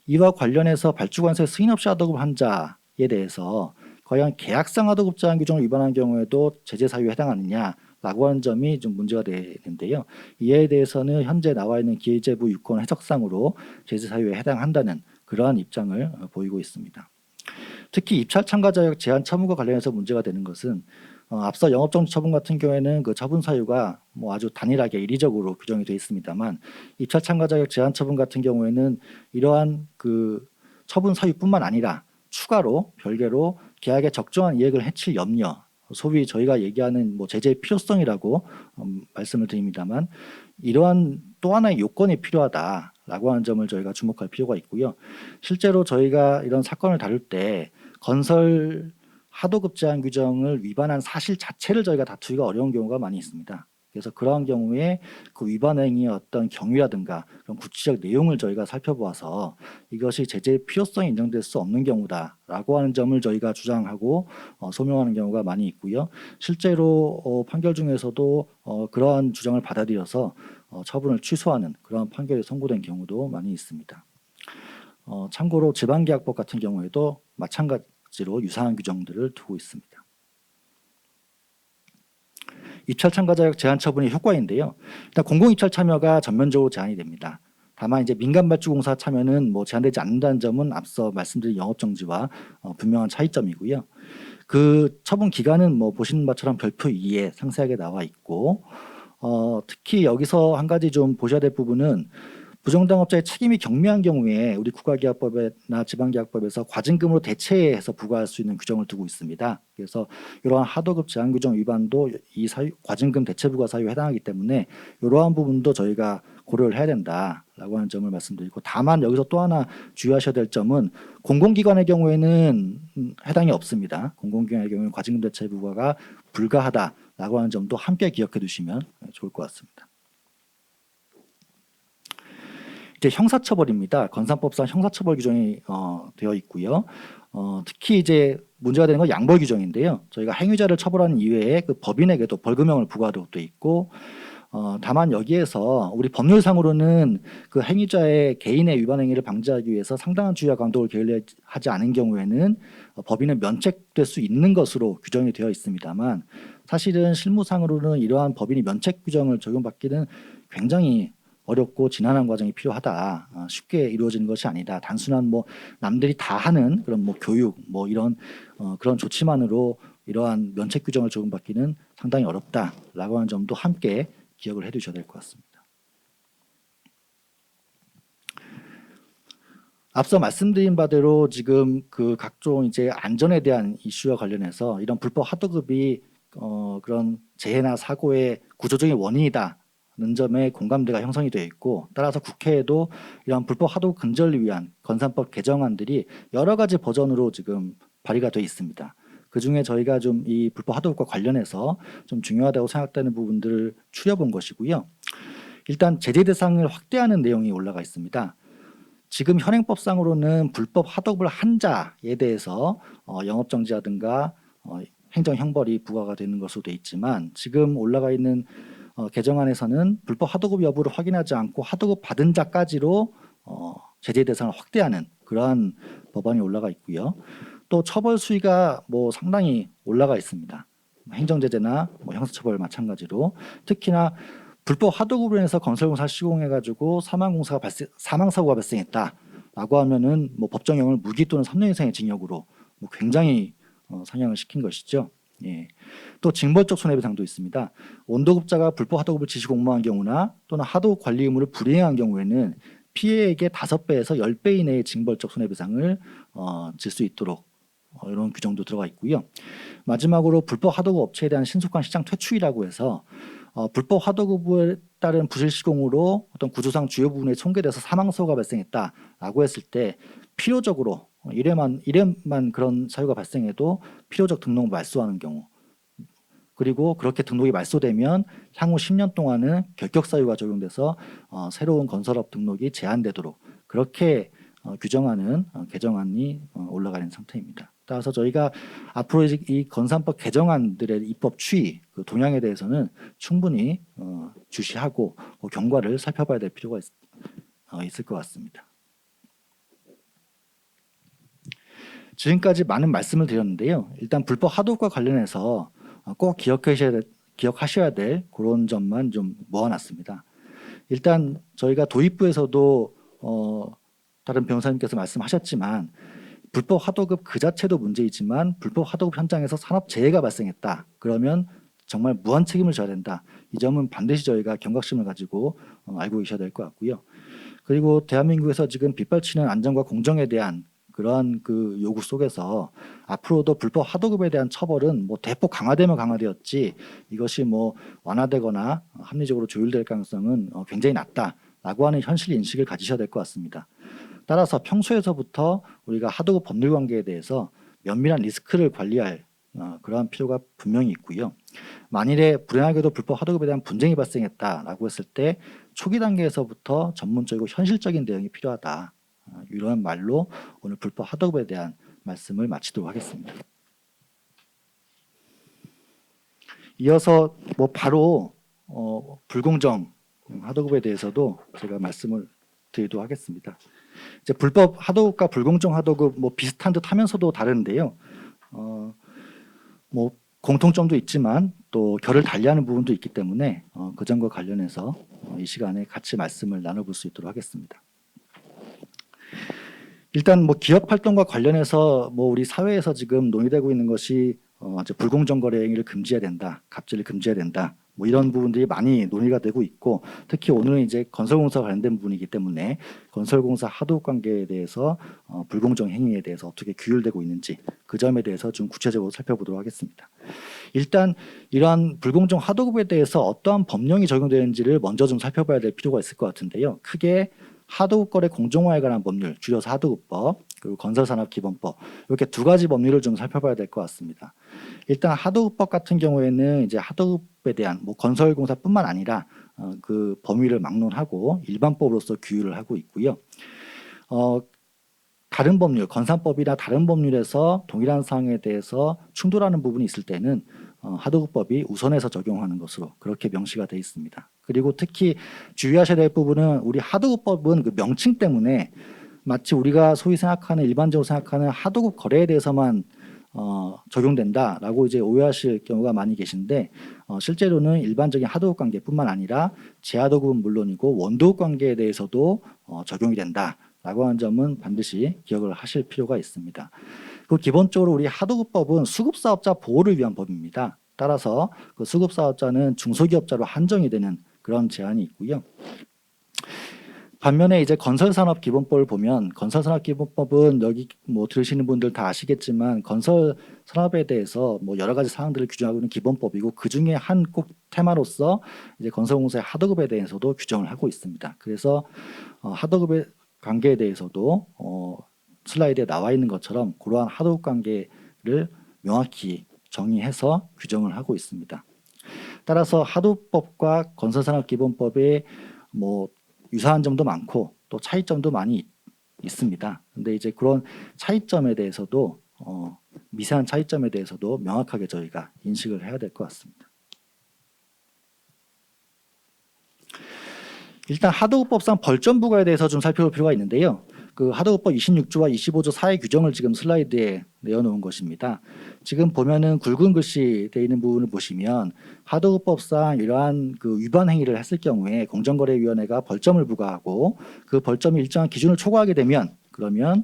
이와 관련해서 발주관서의 승인 없이 하도급을 한 자에 대해서 과연 계약상 하도급 제한 규정을 위반한 경우에도 제재 사유에 해당하느냐라고 하는 점이 좀 문제가 되는데요. 이에 대해서는 현재 나와 있는 기재부 유권 해석상으로 제재 사유에 해당한다는 그러한 입장을 보이고 있습니다. 특히 입찰 참가 자격 제한 처분과 관련해서 문제가 되는 것은 앞서 영업정지 처분 같은 경우에는 그 처분 사유가 뭐 아주 단일하게 이리적으로 규정이 되어 있습니다만 입찰 참가 자격 제한 처분 같은 경우에는 이러한 그 처분 사유뿐만 아니라 추가로 별개로 계약에 적정한 이익을 해칠 염려, 소위 저희가 얘기하는 뭐 제재의 필요성이라고 말씀을 드립니다만 이러한 또 하나의 요건이 필요하다라고 하는 점을 저희가 주목할 필요가 있고요. 실제로 저희가 이런 사건을 다룰 때 건설 하도급 제한 규정을 위반한 사실 자체를 저희가 다투기가 어려운 경우가 많이 있습니다. 그래서 그러한 경우에 그 위반 행위의 어떤 경위라든가 그런 구체적 내용을 저희가 살펴보아서 이것이 제재의 필요성이 인정될 수 없는 경우다라고 하는 점을 저희가 주장하고 소명하는 경우가 많이 있고요. 실제로 판결 중에서도 그러한 주장을 받아들여서 처분을 취소하는 그러한 판결이 선고된 경우도 많이 있습니다. 참고로 지방계약법 같은 경우에도 마찬가지로 유사한 규정들을 두고 있습니다. 입찰 참가 자격 제한 처분의 효과인데요. 일단 공공 입찰 참여가 전면적으로 제한이 됩니다. 다만 이제 민간 발주공사 참여는 뭐 제한되지 않는다는 점은 앞서 말씀드린 영업 정지와 분명한 차이점이고요. 그 처분 기간은 뭐 보시는 바처럼 별표 2에 상세하게 나와 있고 특히 여기서 한 가지 좀 보셔야 될 부분은 부정당업자의 책임이 경미한 경우에 우리 국가계약법이나 지방계약법에서 과징금으로 대체해서 부과할 수 있는 규정을 두고 있습니다. 그래서 이러한 하도급 제한 규정 위반도 이 과징금 대체 부과 사유에 해당하기 때문에 이러한 부분도 저희가 고려를 해야 된다라고 하는 점을 말씀드리고, 다만 여기서 또 하나 주의하셔야 될 점은 공공기관의 경우에는 해당이 없습니다. 공공기관의 경우에는 과징금 대체 부과가 불가하다라고 하는 점도 함께 기억해 두시면 좋을 것 같습니다. 이제 형사처벌입니다. 건산법상 형사처벌 규정이 되어 있고요. 특히 이제 문제가 되는 건 양벌 규정인데요. 저희가 행위자를 처벌하는 이외에 그 법인에게도 벌금형을 부과하도록 되어 있고, 다만 여기에서 우리 법률상으로는 그 행위자의 개인의 위반 행위를 방지하기 위해서 상당한 주의와 감독을 게을리하지 않은 경우에는 법인은 면책될 수 있는 것으로 규정이 되어 있습니다만, 사실은 실무상으로는 이러한 법인이 면책 규정을 적용받기는 굉장히 어렵고 지난한 과정이 필요하다. 쉽게 이루어지는 것이 아니다. 단순한 뭐 남들이 다 하는 그런 뭐 교육 뭐 이런 그런 조치만으로 이러한 면책 규정을 적용받기는 상당히 어렵다라고 하는 점도 함께 기억을 해두셔야 될 것 같습니다. 앞서 말씀드린 바대로 지금 그 각종 이제 안전에 대한 이슈와 관련해서 이런 불법 하도급이 그런 재해나 사고의 구조적인 원인이다. 는 점에 공감대가 형성이 되어 있고, 따라서 국회에도 이러한 불법 하도급 근절을 위한 건산법 개정안들이 여러 가지 버전으로 지금 발의가 되어 있습니다. 그중에 저희가 좀 이 불법 하도급과 관련해서 좀 중요하다고 생각되는 부분들을 추려본 것이고요. 일단 제재 대상을 확대하는 내용이 올라가 있습니다. 지금 현행법상으로는 불법 하도급을 한 자에 대해서 영업정지라든가 행정형벌이 부과가 되는 것으로 되어 있지만, 지금 올라가 있는 개정안에서는 불법 하도급 여부를 확인하지 않고 하도급 받은 자까지로 제재 대상을 확대하는 그러한 법안이 올라가 있고요. 또 처벌 수위가 뭐 상당히 올라가 있습니다. 행정제재나 뭐 형사처벌 마찬가지로, 특히나 불법 하도급으로 인해서 건설공사를 시공해가지고 사망사고가 발생했다라고 하면은 뭐 법정형을 무기 또는 3년 이상의 징역으로 뭐 굉장히 상향을 시킨 것이죠. 예. 또 징벌적 손해배상도 있습니다. 원도급자가 불법 하도급을 지시 공모한 경우나 또는 하도급 관리 의무를 불이행한 경우에는 피해액의 5배에서 10배 이내의 징벌적 손해배상을 질 수 있도록 이런 규정도 들어가 있고요. 마지막으로 불법 하도급 업체에 대한 신속한 시장 퇴출이라고 해서 불법 하도급에 따른 부실 시공으로 어떤 구조상 주요 부분에 손괴돼서 사망 사고가 발생했다라고 했을 때 필요적으로 일회만 그런 사유가 발생해도 필요적 등록 말소하는 경우, 그리고 그렇게 등록이 말소되면 향후 10년 동안은 결격 사유가 적용돼서 새로운 건설업 등록이 제한되도록 그렇게 규정하는 개정안이 올라가 있는 상태입니다. 따라서 저희가 앞으로 이 건산법 개정안들의 입법 추이, 그 동향에 대해서는 충분히 주시하고 경과를 살펴봐야 될 필요가 있을 것 같습니다. 지금까지 많은 말씀을 드렸는데요. 일단 불법 하도급과 관련해서 꼭 기억하셔야 될 그런 점만 좀 모아놨습니다. 일단 저희가 도입부에서도 다른 변호사님께서 말씀하셨지만 불법 하도급 그 자체도 문제이지만 불법 하도급 현장에서 산업재해가 발생했다. 그러면 정말 무한 책임을 져야 된다. 이 점은 반드시 저희가 경각심을 가지고 알고 계셔야 될 것 같고요. 그리고 대한민국에서 지금 빗발치는 안전과 공정에 대한 그러한 그 요구 속에서 앞으로도 불법 하도급에 대한 처벌은 뭐 대폭 강화되면 강화되었지 이것이 뭐 완화되거나 합리적으로 조율될 가능성은 굉장히 낮다라고 하는 현실 인식을 가지셔야 될 것 같습니다. 따라서 평소에서부터 우리가 하도급 법률 관계에 대해서 면밀한 리스크를 관리할 그러한 필요가 분명히 있고요. 만일에 불행하게도 불법 하도급에 대한 분쟁이 발생했다라고 했을 때 초기 단계에서부터 전문적이고 현실적인 대응이 필요하다. 이런 말로 오늘 불법 하도급에 대한 말씀을 마치도록 하겠습니다. 이어서 뭐 바로 불공정 하도급에 대해서도 제가 말씀을 드리도록 하겠습니다. 이제 불법 하도급과 불공정 하도급 뭐 비슷한 듯 하면서도 다른데요. 뭐 공통점도 있지만 또 결을 달리하는 부분도 있기 때문에 그 점과 관련해서 이 시간에 같이 말씀을 나눠볼 수 있도록 하겠습니다. 일단 뭐 기업 활동과 관련해서 뭐 우리 사회에서 지금 논의되고 있는 것이 이제 불공정 거래 행위를 금지해야 된다, 갑질을 금지해야 된다, 뭐 이런 부분들이 많이 논의가 되고 있고 특히 오늘은 이제 건설공사 관련된 부분이기 때문에 건설공사 하도급 관계에 대해서 불공정 행위에 대해서 어떻게 규율되고 있는지 그 점에 대해서 좀 구체적으로 살펴보도록 하겠습니다. 일단 이러한 불공정 하도급에 대해서 어떠한 법령이 적용되는지를 먼저 좀 살펴봐야 될 필요가 있을 것 같은데요. 크게 하도급 거래 공정화에 관한 법률, 줄여서 하도급법, 그리고 건설산업기본법 이렇게 두 가지 법률을 좀 살펴봐야 될 것 같습니다. 일단 하도급법 같은 경우에는 이제 하도급에 대한 뭐 건설공사뿐만 아니라 그 범위를 막론하고 일반법으로서 규율을 하고 있고요. 다른 법률, 건산법이나 다른 법률에서 동일한 사항에 대해서 충돌하는 부분이 있을 때는 하도급법이 우선해서 적용하는 것으로 그렇게 명시가 되어 있습니다. 그리고 특히 주의하셔야 될 부분은 우리 하도급법은 그 명칭 때문에 마치 우리가 소위 생각하는 일반적으로 생각하는 하도급 거래에 대해서만 적용된다라고 이제 오해하실 경우가 많이 계신데 실제로는 일반적인 하도급 관계뿐만 아니라 제하도급은 물론이고 원도급 관계에 대해서도 적용이 된다라고 하는 점은 반드시 기억을 하실 필요가 있습니다. 그 기본적으로 우리 하도급법은 수급사업자 보호를 위한 법입니다. 따라서 그 수급사업자는 중소기업자로 한정이 되는 그런 제한이 있고요. 반면에 이제 건설산업기본법을 보면 건설산업기본법은 여기 뭐 들으시는 분들 다 아시겠지만 건설 산업에 대해서 뭐 여러 가지 사항들을 규정하고 있는 기본법이고 그 중에 한 꼭 테마로서 이제 건설공사의 하도급에 대해서도 규정을 하고 있습니다. 그래서 하도급의 관계에 대해서도 슬라이드에 나와 있는 것처럼 그러한 하도급 관계를 명확히 정의해서 규정을 하고 있습니다. 따라서 하도급법과 건설산업기본법에 뭐 유사한 점도 많고 또 차이점도 많이 있습니다. 근데 이제 그런 차이점에 대해서도 미세한 차이점에 대해서도 명확하게 저희가 인식을 해야 될 것 같습니다. 일단 하도급법상 벌점 부과에 대해서 좀 살펴볼 필요가 있는데요. 그 하도급법 26조와 25조 사회 규정을 지금 슬라이드에 내어놓은 것입니다. 지금 보면은 굵은 글씨 되어 있는 부분을 보시면 하도급법상 이러한 그 위반 행위를 했을 경우에 공정거래위원회가 벌점을 부과하고 그 벌점이 일정한 기준을 초과하게 되면 그러면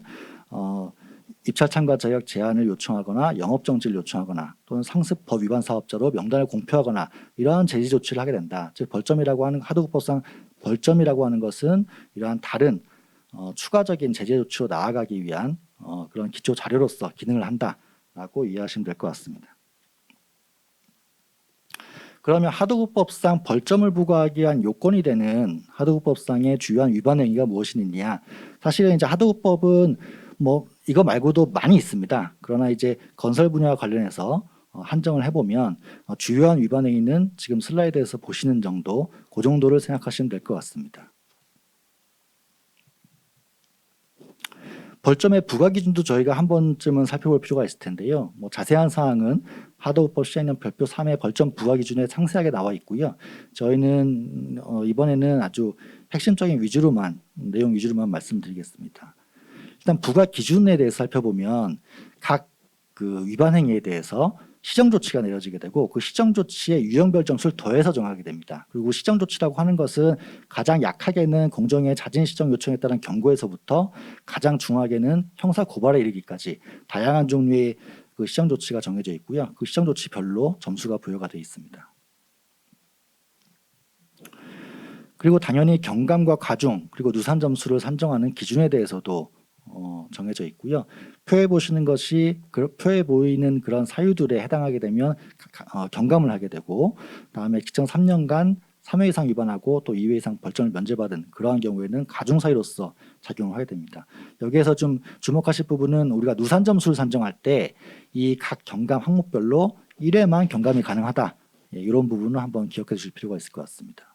입찰 참가 자격 제한을 요청하거나 영업 정지를 요청하거나 또는 상습 법 위반 사업자로 명단을 공표하거나 이러한 제지 조치를 하게 된다. 즉 벌점이라고 하는 하도급법상 벌점이라고 하는 것은 이러한 다른 추가적인 제재 조치로 나아가기 위한 그런 기초 자료로서 기능을 한다라고 이해하시면 될 것 같습니다. 그러면 하도급법상 벌점을 부과하기 위한 요건이 되는 하도급법상의 주요한 위반 행위가 무엇이느냐? 사실은 이제 하도급법은 뭐 이거 말고도 많이 있습니다. 그러나 이제 건설 분야와 관련해서 한정을 해보면 주요한 위반 행위는 지금 슬라이드에서 보시는 정도, 그 정도를 생각하시면 될 것 같습니다. 벌점의 부과 기준도 저희가 한 번쯤은 살펴볼 필요가 있을 텐데요. 뭐 자세한 사항은 하도급법 시행령 별표 3의 벌점 부과 기준에 상세하게 나와 있고요. 저희는 이번에는 아주 핵심적인 위주로만 내용 위주로만 말씀드리겠습니다. 일단 부과 기준에 대해서 살펴보면 각 그 위반 행위에 대해서 시정 조치가 내려지게 되고 그 시정 조치에 유형별 점수를 더해서 정하게 됩니다. 그리고 시정 조치라고 하는 것은 가장 약하게는 공정의 자진 시정 요청에 따른 경고에서부터 가장 중하게는 형사 고발에 이르기까지 다양한 종류의 그 시정 조치가 정해져 있고요. 그 시정 조치별로 점수가 부여가 되어 있습니다. 그리고 당연히 경감과 과중 그리고 누산 점수를 산정하는 기준에 대해서도 정해져 있고요. 표에 보시는 것이 표에 보이는 그런 사유들에 해당하게 되면 경감을 하게 되고, 다음에 직장 3년간 3회 이상 위반하고 또 2회 이상 벌점을 면제받은 그러한 경우에는 가중 사유로서 작용을 하게 됩니다. 여기에서 좀 주목하실 부분은 우리가 누산 점수를 산정할 때 이 각 경감 항목별로 1회만 경감이 가능하다. 이런 부분을 한번 기억해 주실 필요가 있을 것 같습니다.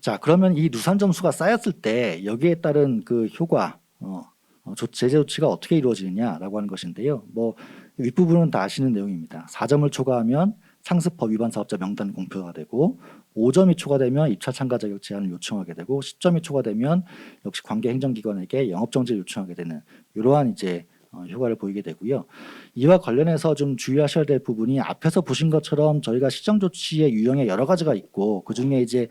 자, 그러면 이 누산 점수가 쌓였을 때 여기에 따른 그 효과, 제재 조치가 어떻게 이루어지느냐라고 하는 것인데요. 뭐 윗부분은 다 아시는 내용입니다. 4점을 초과하면 상습법 위반 사업자 명단 공표가 되고 5점이 초과되면 입찰 참가 자격 제한을 요청하게 되고 10점이 초과되면 역시 관계 행정기관에게 영업 정지를 요청하게 되는 이러한 이제 효과를 보이게 되고요. 이와 관련해서 좀 주의하셔야 될 부분이 앞에서 보신 것처럼 저희가 시정 조치의 유형에 여러 가지가 있고 그 중에 이제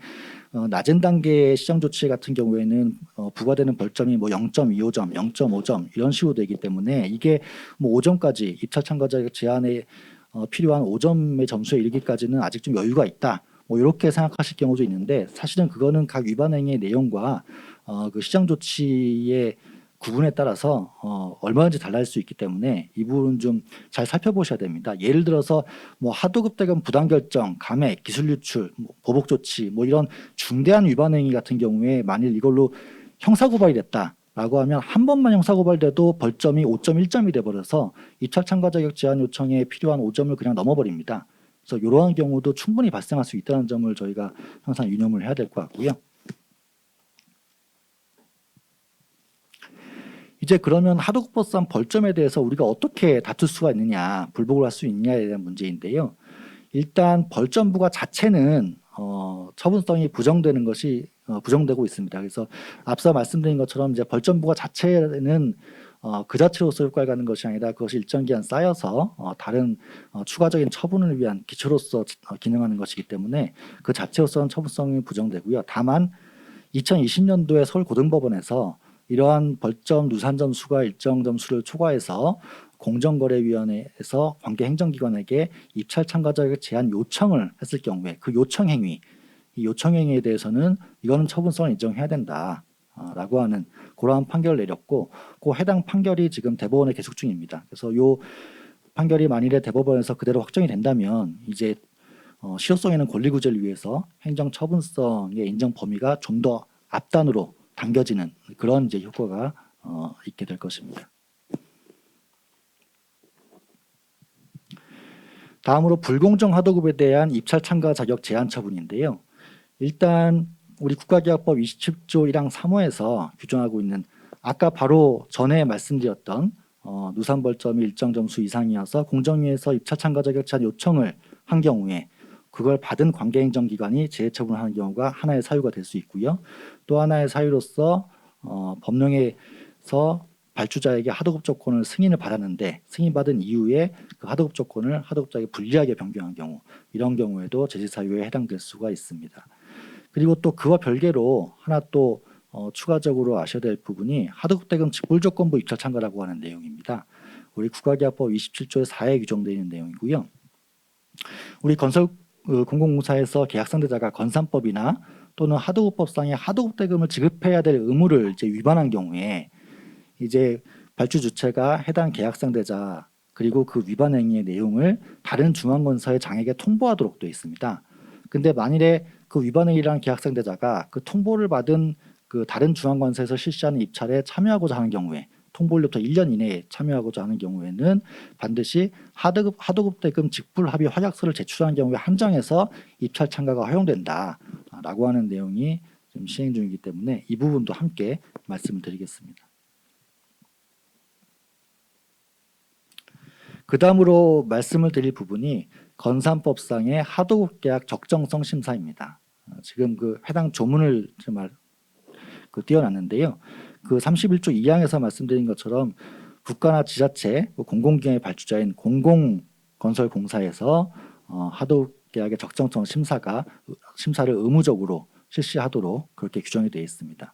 낮은 단계의 시정 조치 같은 경우에는 부과되는 벌점이 뭐 0.25점, 0.5점 이런 식으로 되기 때문에 이게 뭐 5점까지 입찰 참가 자격 제한에 필요한 5점의 점수에 이르기까지는 아직 좀 여유가 있다. 뭐 이렇게 생각하실 경우도 있는데 사실은 그거는 각 위반 행위의 내용과 그 시정 조치의 구분에 따라서 얼마든지 달라질 수 있기 때문에 이 부분은 좀 잘 살펴보셔야 됩니다. 예를 들어서 뭐 하도급 대금 부당 결정, 감액, 기술 유출, 뭐 보복 조치 뭐 이런 중대한 위반 행위 같은 경우에 만일 이걸로 형사 고발이 됐다라고 하면 한 번만 형사 고발돼도 벌점이 5.1점이 돼 버려서 입찰 참가 자격 제한 요청에 필요한 5점을 그냥 넘어버립니다. 그래서 이러한 경우도 충분히 발생할 수 있다는 점을 저희가 항상 유념을 해야 될 것 같고요. 이제 그러면 하도급법상 벌점에 대해서 우리가 어떻게 다툴 수가 있느냐, 불복을 할 수 있느냐에 대한 문제인데요. 일단 벌점 부과 자체는 처분성이 부정되는 것이 부정되고 있습니다. 그래서 앞서 말씀드린 것처럼 이제 벌점 부과 자체는 그 자체로서 효과를 갖는 것이 아니라 그것이 일정 기간 쌓여서 다른 추가적인 처분을 위한 기초로서 기능하는 것이기 때문에 그 자체로서는 처분성이 부정되고요. 다만 2020년도에 서울고등법원에서 이러한 벌점 누산 점수가 일정 점수를 초과해서 공정거래위원회에서 관계 행정기관에게 입찰 참가 자격 제한 요청을 했을 경우에 그 요청 행위, 이 요청 행위에 대해서는 이거는 처분성을 인정해야 된다라고 하는 그러한 판결을 내렸고 그 해당 판결이 지금 대법원에 계속 중입니다. 그래서 요 판결이 만일에 대법원에서 그대로 확정이 된다면 이제 실효성 있는 권리 구제를 위해서 행정 처분성의 인정 범위가 좀 더 앞단으로 당겨지는 그런 이제 효과가 있게 될 것입니다. 다음으로 불공정 하도급에 대한 입찰 참가 자격 제한 처분인데요. 일단 우리 국가계약법 27조 1항 3호에서 규정하고 있는 아까 바로 전에 말씀드렸던 누산 벌점이 일정 점수 이상이어서 공정위에서 입찰 참가 자격 제한 요청을 한 경우에 그걸 받은 관계행정기관이 재해처분하는 경우가 하나의 사유가 될 수 있고요. 또 하나의 사유로서 법령에서 발주자에게 하도급 조건을 승인을 받았는데 승인받은 이후에 그 하도급 조건을 하도급자에게 불리하게 변경한 경우 이런 경우에도 제재 사유에 해당될 수가 있습니다. 그리고 또 그와 별개로 하나 또 추가적으로 아셔야 될 부분이 하도급 대금 직불 조건부 입찰 참가라고 하는 내용입니다. 우리 국가계약법 27조의 4에 규정되어 있는 내용이고요. 우리 건설 공공공사에서 계약 상대자가 건산법이나 또는 하도급법상의 하도급 대금을 지급해야 될 의무를 이제 위반한 경우에 이제 발주 주체가 해당 계약 상대자 그리고 그 위반 행위의 내용을 다른 중앙건설의 장에게 통보하도록 되어 있습니다. 근데 만일에 그 위반 행위라는 계약상대자가 그 통보를 받은 그 다른 중앙건설에서 실시하는 입찰에 참여하고자 하는 경우에 통보일로부터 1년 이내에 참여하고자 하는 경우에는 반드시 하도급 대금 직불 합의 확약서를 제출한 경우에 한정해서 입찰 참가가 허용된다라고 하는 내용이 지금 시행 중이기 때문에 이 부분도 함께 말씀을 드리겠습니다. 그 다음으로 말씀을 드릴 부분이 건산법상의 하도급 계약 적정성 심사입니다. 지금 그 해당 조문을 정말 띄워놨는데요. 그 31조 2항에서 말씀드린 것처럼 국가나 지자체, 공공기관의 발주자인 공공건설공사에서 하도급 계약의 적정성 심사를 의무적으로 실시하도록 그렇게 규정이 되어 있습니다.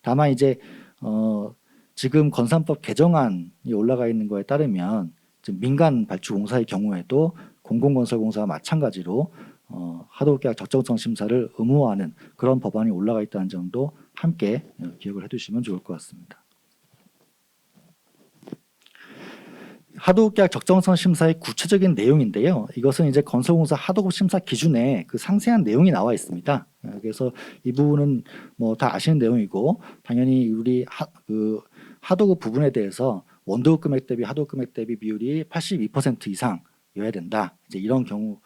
다만 이제 지금 건산법 개정안이 올라가 있는 거에 따르면 민간 발주공사의 경우에도 공공건설공사와 마찬가지로 하도급계약 적정성 심사를 의무화하는 그런 법안이 올라가 있다는 점도 함께 기억을 해두시면 좋을 것 같습니다. 하도급계약 적정성 심사의 구체적인 내용인데요. 이것은 이제 건설공사 하도급 심사 기준에 그 상세한 내용이 나와 있습니다. 그래서 이 부분은 뭐 다 아시는 내용이고 당연히 우리 하도급 부분에 대해서 원도급 금액 대비 하도급 금액 대비 비율이 82% 이상이어야 된다. 이제 이런 경우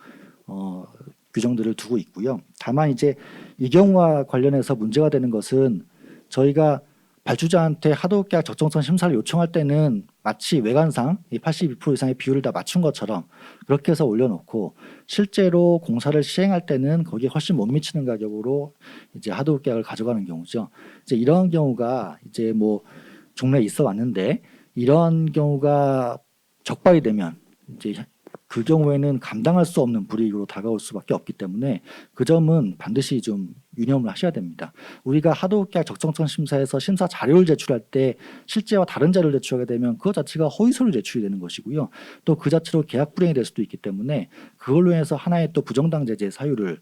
규정들을 두고 있고요. 다만 이제 이 경우와 관련해서 문제가 되는 것은 저희가 발주자한테 하도급계약 적정성 심사를 요청할 때는 마치 외관상 이 82% 이상의 비율을 다 맞춘 것처럼 그렇게 해서 올려놓고 실제로 공사를 시행할 때는 거기에 훨씬 못 미치는 가격으로 이제 하도급계약을 가져가는 경우죠. 이제 이런 경우가 이제 뭐 종래에 있어 왔는데 이런 경우가 적발이 되면 이제 그 경우에는 감당할 수 없는 불이익으로 다가올 수밖에 없기 때문에 그 점은 반드시 좀 유념을 하셔야 됩니다. 우리가 하도급계약 적정성 심사에서 심사 자료를 제출할 때 실제와 다른 자료를 제출하게 되면 그것 자체가 허위서류 제출이 되는 것이고요. 또 그 자체로 계약 불이행이 될 수도 있기 때문에 그걸로 인해서 하나의 또 부정당 제재 사유를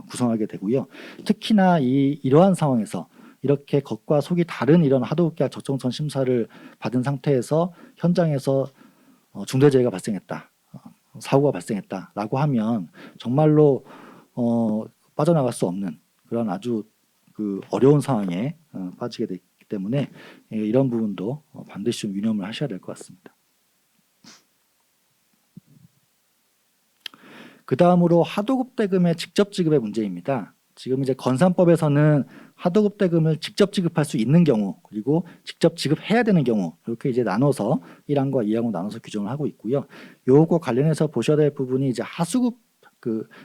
구성하게 되고요. 특히나 이러한 상황에서 이렇게 겉과 속이 다른 이런 하도급계약 적정성 심사를 받은 상태에서 현장에서 중대재해가 발생했다. 사고가 발생했다라고 하면 정말로 빠져나갈 수 없는 그런 아주 그 어려운 상황에 빠지게 되기 때문에 이런 부분도 반드시 좀 유념을 하셔야 될 것 같습니다. 그 다음으로 하도급 대금의 직접 지급의 문제입니다. 지금 이제 건산법에서는 하도급 대금을 직접 지급할 수 있는 경우 그리고 직접 지급해야 되는 경우 이렇게 이제 나눠서 1항과 2항으로 나눠서 규정을 하고 있고요. 요거 관련해서 보셔야 될 부분이 이제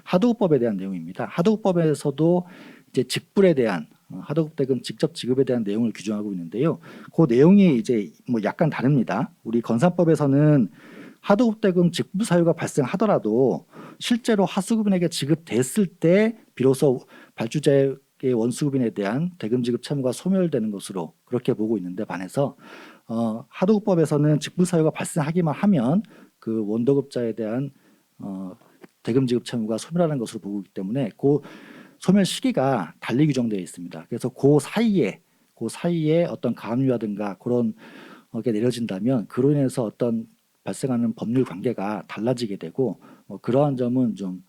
하도급법에 대한 내용입니다. 하도급법에서도 이제 직불에 대한 하도급 대금 직접 지급에 대한 내용을 규정하고 있는데요. 그 내용이 이제 뭐 약간 다릅니다. 우리 건산법에서는 하도급 대금 직불 사유가 발생하더라도 실제로 하수급인에게 지급됐을 때 비로소 발주자의 원수급인에 대한 대금 지급 채무가 소멸되는 것으로 그렇게 보고 있는데 반해서 하도급법에서는 직불 사유가 발생하기만 하면 그 원도급자에 대한 대금 지급 채무가 소멸하는 것으로 보고 있기 때문에 그 소멸 시기가 달리 규정되어 있습니다. 그래서 그 사이에 어떤 가압류라든가 그런 게 내려진다면 그로 인해서 어떤 발생하는 법률 관계가 달라지게 되고 그러한 점은 좀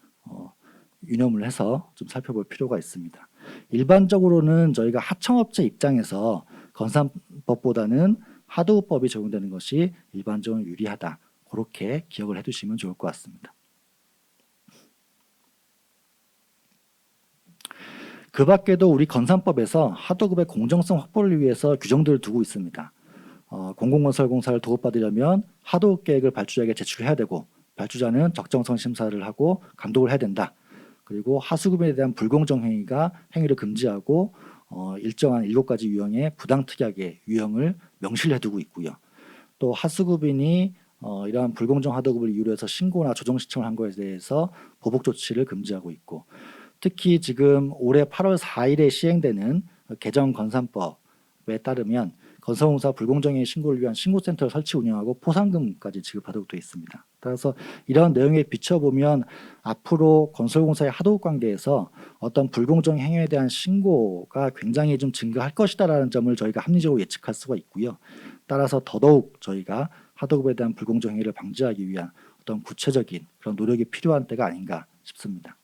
유념을 해서 좀 살펴볼 필요가 있습니다. 일반적으로는 저희가 하청업체 입장에서 건산법보다는 하도급법이 적용되는 것이 일반적으로 유리하다. 그렇게 기억을 해두시면 좋을 것 같습니다. 그 밖에도 우리 건산법에서 하도급의 공정성 확보를 위해서 규정들을 두고 있습니다. 공공건설공사를 도급받으려면 하도급 계획을 발주자에게 제출해야 되고 발주자는 적정성 심사를 하고 감독을 해야 된다. 그리고 하수급에 대한 불공정 행위를 금지하고 일정한 7가지 유형의 부당특약의 유형을 명시를 해두고 있고요. 또 하수급인이 이러한 불공정 하도급을 이유로 해서 신고나 조정 신청을 한 것에 대해서 보복 조치를 금지하고 있고 특히 지금 올해 8월 4일에 시행되는 개정 건산법에 따르면 건설공사 불공정행위 신고를 위한 신고센터를 설치 운영하고 포상금까지 지급하도록 되어 있습니다. 따라서 이러한 내용에 비춰보면 앞으로 건설공사의 하도급 관계에서 어떤 불공정 행위에 대한 신고가 굉장히 좀 증가할 것이다라는 점을 저희가 합리적으로 예측할 수가 있고요. 따라서 더더욱 저희가 하도급에 대한 불공정 행위를 방지하기 위한 어떤 구체적인 그런 노력이 필요한 때가 아닌가 싶습니다.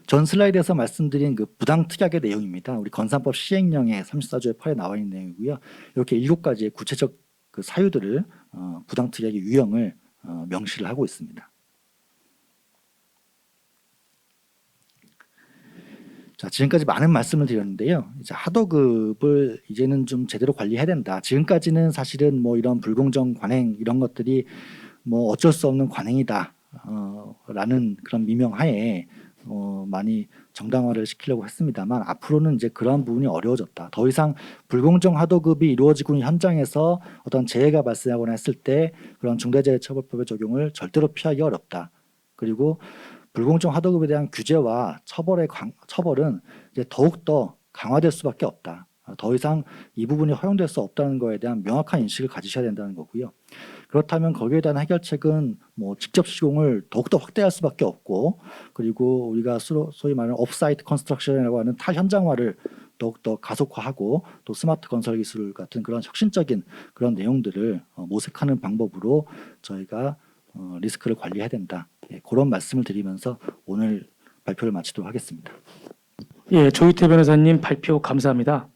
전 슬라이드에서 말씀드린 그 부당특약의 내용입니다. 우리 건산법 시행령의 34조의 8에 나와 있는 내용이고요. 이렇게 7가지의 구체적 그 사유들을 부당특약의 유형을 명시를 하고 있습니다. 자, 지금까지 많은 말씀을 드렸는데요. 이제 하도급을 이제는 좀 제대로 관리해야 된다. 지금까지는 사실은 뭐 이런 불공정 관행 이런 것들이 뭐 어쩔 수 없는 관행이다 라는 그런 미명하에 많이 정당화를 시키려고 했습니다만 앞으로는 이제 그러한 부분이 어려워졌다. 더 이상 불공정 하도급이 이루어지고 있는 현장에서 어떤 재해가 발생하거나 했을 때 그런 중대재해처벌법의 적용을 절대로 피하기 어렵다. 그리고 불공정 하도급에 대한 규제와 처벌은 이제 더욱더 강화될 수밖에 없다. 더 이상 이 부분이 허용될 수 없다는 것에 대한 명확한 인식을 가지셔야 된다는 거고요. 그렇다면 거기에 대한 해결책은 뭐 직접 시공을 더욱더 확대할 수밖에 없고, 그리고 우리가 소위 말하는 옵사이트 컨스트럭션이라고 하는 탈현장화를 더욱더 가속화하고 또 스마트 건설 기술 같은 그런 혁신적인 그런 내용들을 모색하는 방법으로 저희가 리스크를 관리해야 된다. 그런 말씀을 드리면서 오늘 발표를 마치도록 하겠습니다. 예, 조희태 변호사님 발표 감사합니다.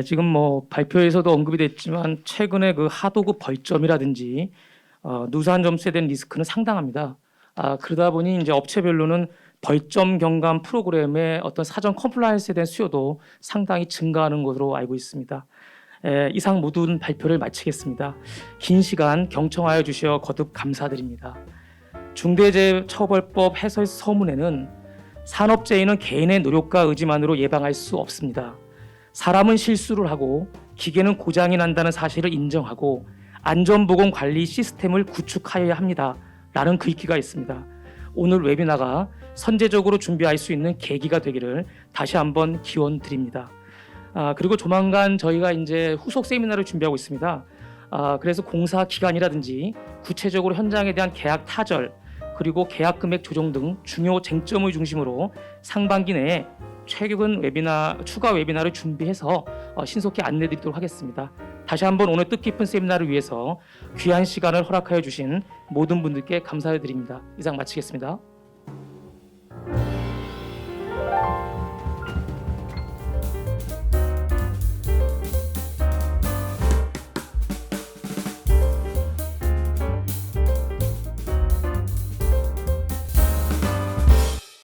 지금 뭐 발표에서도 언급이 됐지만 최근에 그 하도급 벌점이라든지 누수한 점수에 대한 리스크는 상당합니다. 그러다 보니 이제 업체별로는 벌점 경감 프로그램의 어떤 사전 컴플라이언스에 대한 수요도 상당히 증가하는 것으로 알고 있습니다. 이상 모든 발표를 마치겠습니다. 긴 시간 경청하여 주시어 거듭 감사드립니다. 중대재해처벌법 해설 서문에는 산업재해는 개인의 노력과 의지만으로 예방할 수 없습니다. 사람은 실수를 하고 기계는 고장이 난다는 사실을 인정하고 안전보건 관리 시스템을 구축하여야 합니다. 라는 글귀가 있습니다. 오늘 웨비나가 선제적으로 준비할 수 있는 계기가 되기를 다시 한번 기원 드립니다. 그리고 조만간 저희가 이제 후속 세미나를 준비하고 있습니다. 그래서 공사 기간이라든지 구체적으로 현장에 대한 계약 타절 그리고 계약 금액 조정 등 중요 쟁점을 중심으로 상반기 내에 최근 추가 웨비나를 준비해서 신속히 안내드리도록 하겠습니다. 다시 한번 오늘 뜻깊은 세미나를 위해서 귀한 시간을 허락하여 주신 모든 분들께 감사드립니다. 이상 마치겠습니다.